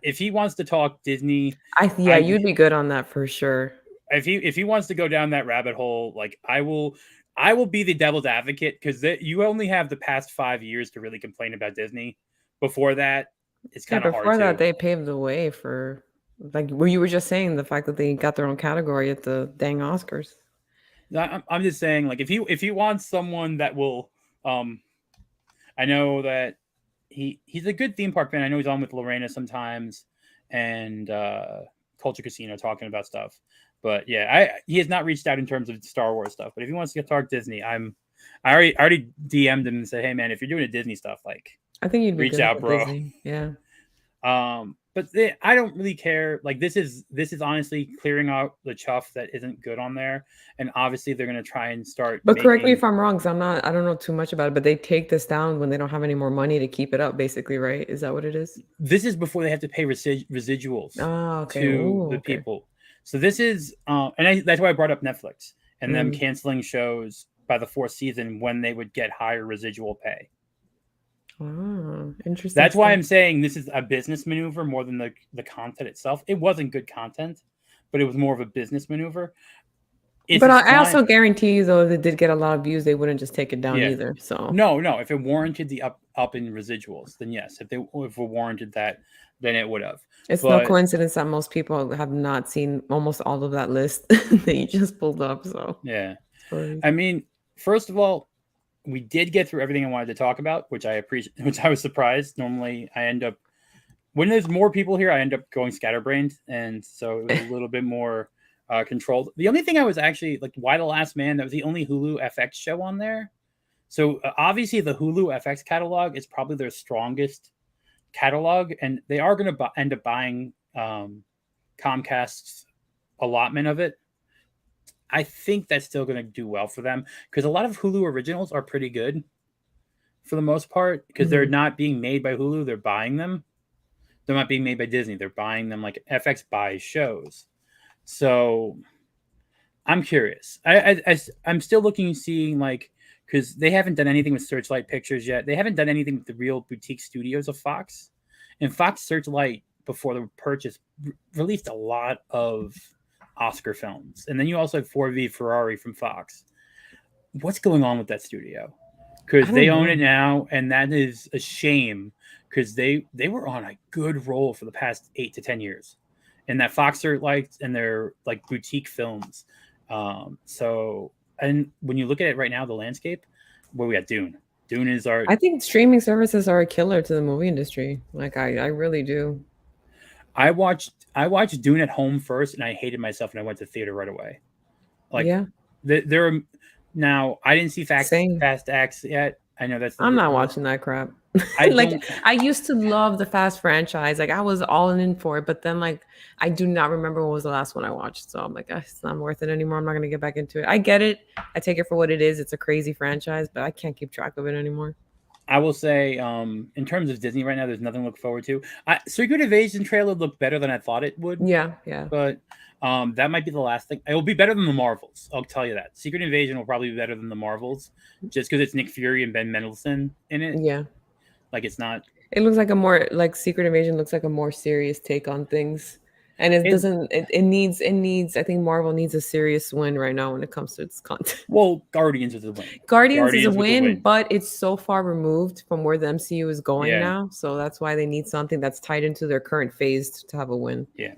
if he wants to talk Disney, you'd be good on that for sure. If he wants to go down that rabbit hole, like I will be the devil's advocate because you only have the past 5 years to really complain about Disney. Before that, it's kind of hard. Before that, they paved the way for like where you were just saying the fact that they got their own category at the dang Oscars. I'm just saying, like if he wants someone that will, I know that he's a good theme park fan. I know he's on with Lorena sometimes and Culture Casino talking about stuff. But yeah, he has not reached out in terms of Star Wars stuff. But if he wants to talk Disney, I already DM'd him and said, hey man, if you're doing a Disney stuff, like I think you'd be reach good out, with bro. Disney. Yeah. But I don't really care. Like this is honestly clearing out the chuff that isn't good on there, and obviously they're gonna try and start. But correct me if I'm wrong, because I don't know too much about it. But they take this down when they don't have any more money to keep it up, basically, right? Is that what it is? This is before they have to pay residuals to the people. So this is, that's why I brought up Netflix and them canceling shows by the 4th season when they would get higher residual pay. Oh, interesting. That's why I'm saying this is a business maneuver more than the content itself. It wasn't good content, but it was more of a business maneuver. But I also guarantee you, though, if it did get a lot of views, they wouldn't just take it down either. So no, if it warranted the up in residuals, then yes. If it warranted that, then it would have. It's no coincidence that most people have not seen almost all of that list that you just pulled up. So yeah, I mean, first of all, we did get through everything I wanted to talk about, which I appreciate. Which I was surprised. Normally, I end up when there's more people here, I end up going scatterbrained, and so it was a little bit more controlled. The only thing I was actually like, Why the Last Man? That was the only Hulu FX show on there. So obviously, the Hulu FX catalog is probably their strongest catalog, and they are going to end up buying Comcast's allotment of it. I think that's still going to do well for them because a lot of Hulu originals are pretty good for the most part because they're not being made by Hulu. They're buying them. They're not being made by Disney. They're buying them like FX buys shows. So I'm curious. I'm still looking and seeing like, because they haven't done anything with Searchlight Pictures yet. They haven't done anything with the real boutique studios of Fox. And Fox Searchlight, before the purchase, released a lot of Oscar films. And then you also have 4V Ferrari from Fox. What's going on with that studio? Because they own it now, and that is a shame because they were on a good roll for the past 8 to 10 years. And that Fox Searchlight and their like boutique films. So, and when you look at it right now, the landscape, where we got Dune. Dune is our. I think streaming services are a killer to the movie industry. Like I really do. I watched Dune at home first, and I hated myself, and I went to theater right away. Like, there are now. I didn't see Fast X yet. I know that's. I'm not watching that crap. I used to love the Fast franchise. Like I was all in for it, but then like I do not remember what was the last one I watched. So I'm like, it's not worth it anymore. I'm not gonna get back into it. I get it. I take it for what it is. It's a crazy franchise, but I can't keep track of it anymore. I will say, in terms of Disney right now, there's nothing to look forward to. Secret Invasion trailer looked better than I thought it would. Yeah. But that might be the last thing. It will be better than the Marvels. I'll tell you that. Secret Invasion will probably be better than the Marvels, just because it's Nick Fury and Ben Mendelsohn in it. Yeah. Like it's not. It looks like a more like Secret Invasion looks like a more serious take on things. And it needs I think Marvel needs a serious win right now when it comes to its content. Well, Guardians is a win. Guardians is a win, but it's so far removed from where the MCU is going now. So that's why they need something that's tied into their current phase to have a win. Yeah.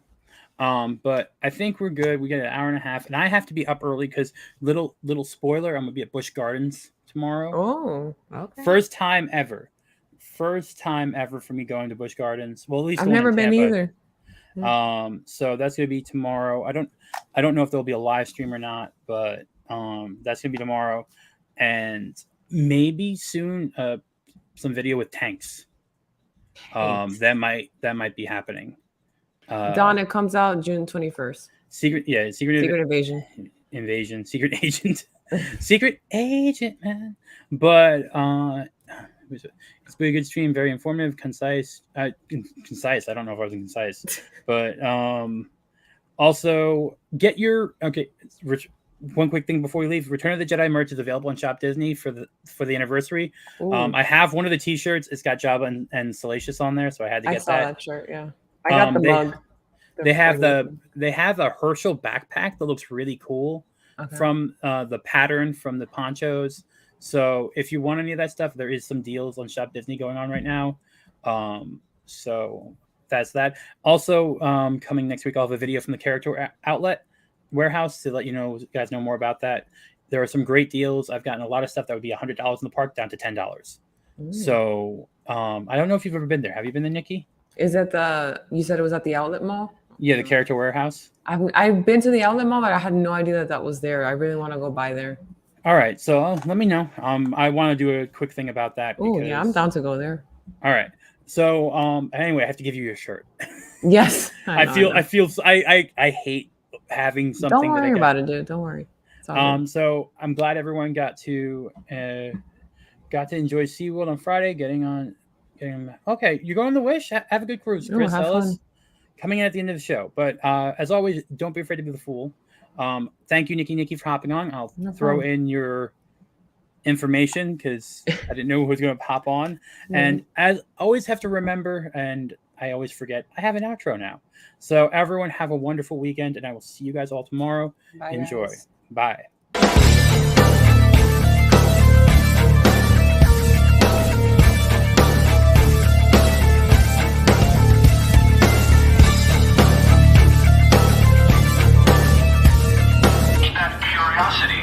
But I think we're good. We got an hour and a half, and I have to be up early because little spoiler, I'm gonna be at Busch Gardens tomorrow. Oh, okay. First time ever. first time ever for me going to Busch Gardens. Well, at least I've the one never in been Tampa. either. So that's gonna be tomorrow. I don't know if there'll be a live stream or not, but that's gonna be tomorrow, and maybe soon some video with tanks. That might be happening. Dawn, it comes out June 21st. Secret Invasion. Secret agent, secret agent, man. But it's been a good stream, very informative, concise. Concise. I don't know if I was concise, but also get your one quick thing before we leave. Return of the Jedi merch is available on Shop Disney for the anniversary. I have one of the T-shirts. It's got Jabba and Salacious on there, so I had to get that shirt. Yeah, I got the mug. They have a Herschel backpack that looks really cool from the pattern from the ponchos. So if you want any of that stuff, there is some deals on Shop Disney going on right now. So that's that. Also, coming next week, I'll have a video from the Character Outlet Warehouse to let you guys know more about that. There are some great deals. I've gotten a lot of stuff that would be $100 in the park down to $10. So I don't know if you've ever been there. Have you been there, Nikki? Is that you said it was at the outlet mall? Yeah, the Character Warehouse. I've been to the outlet mall, but I had no idea that was there. I really want to go by there. All right, so let me know. I want to do a quick thing about that. Oh yeah, I'm down to go there. All right. So anyway, I have to give you your shirt. Yes. I hate having something. Don't worry about it, dude. Don't worry. So I'm glad everyone got to enjoy SeaWorld on Friday. Getting okay, you're going to Wish. Have a good cruise, Chris Ellis. Coming in at the end of the show. But as always, don't be afraid to be the fool. Thank you, Nicky Nicky, for hopping on. I'll throw in your information because I didn't know who was going to pop on. And as always, have to remember, and I always forget, I have an outro now. So everyone have a wonderful weekend, and I will see you guys all tomorrow. Bye, enjoy. Guys. Bye. Curiosity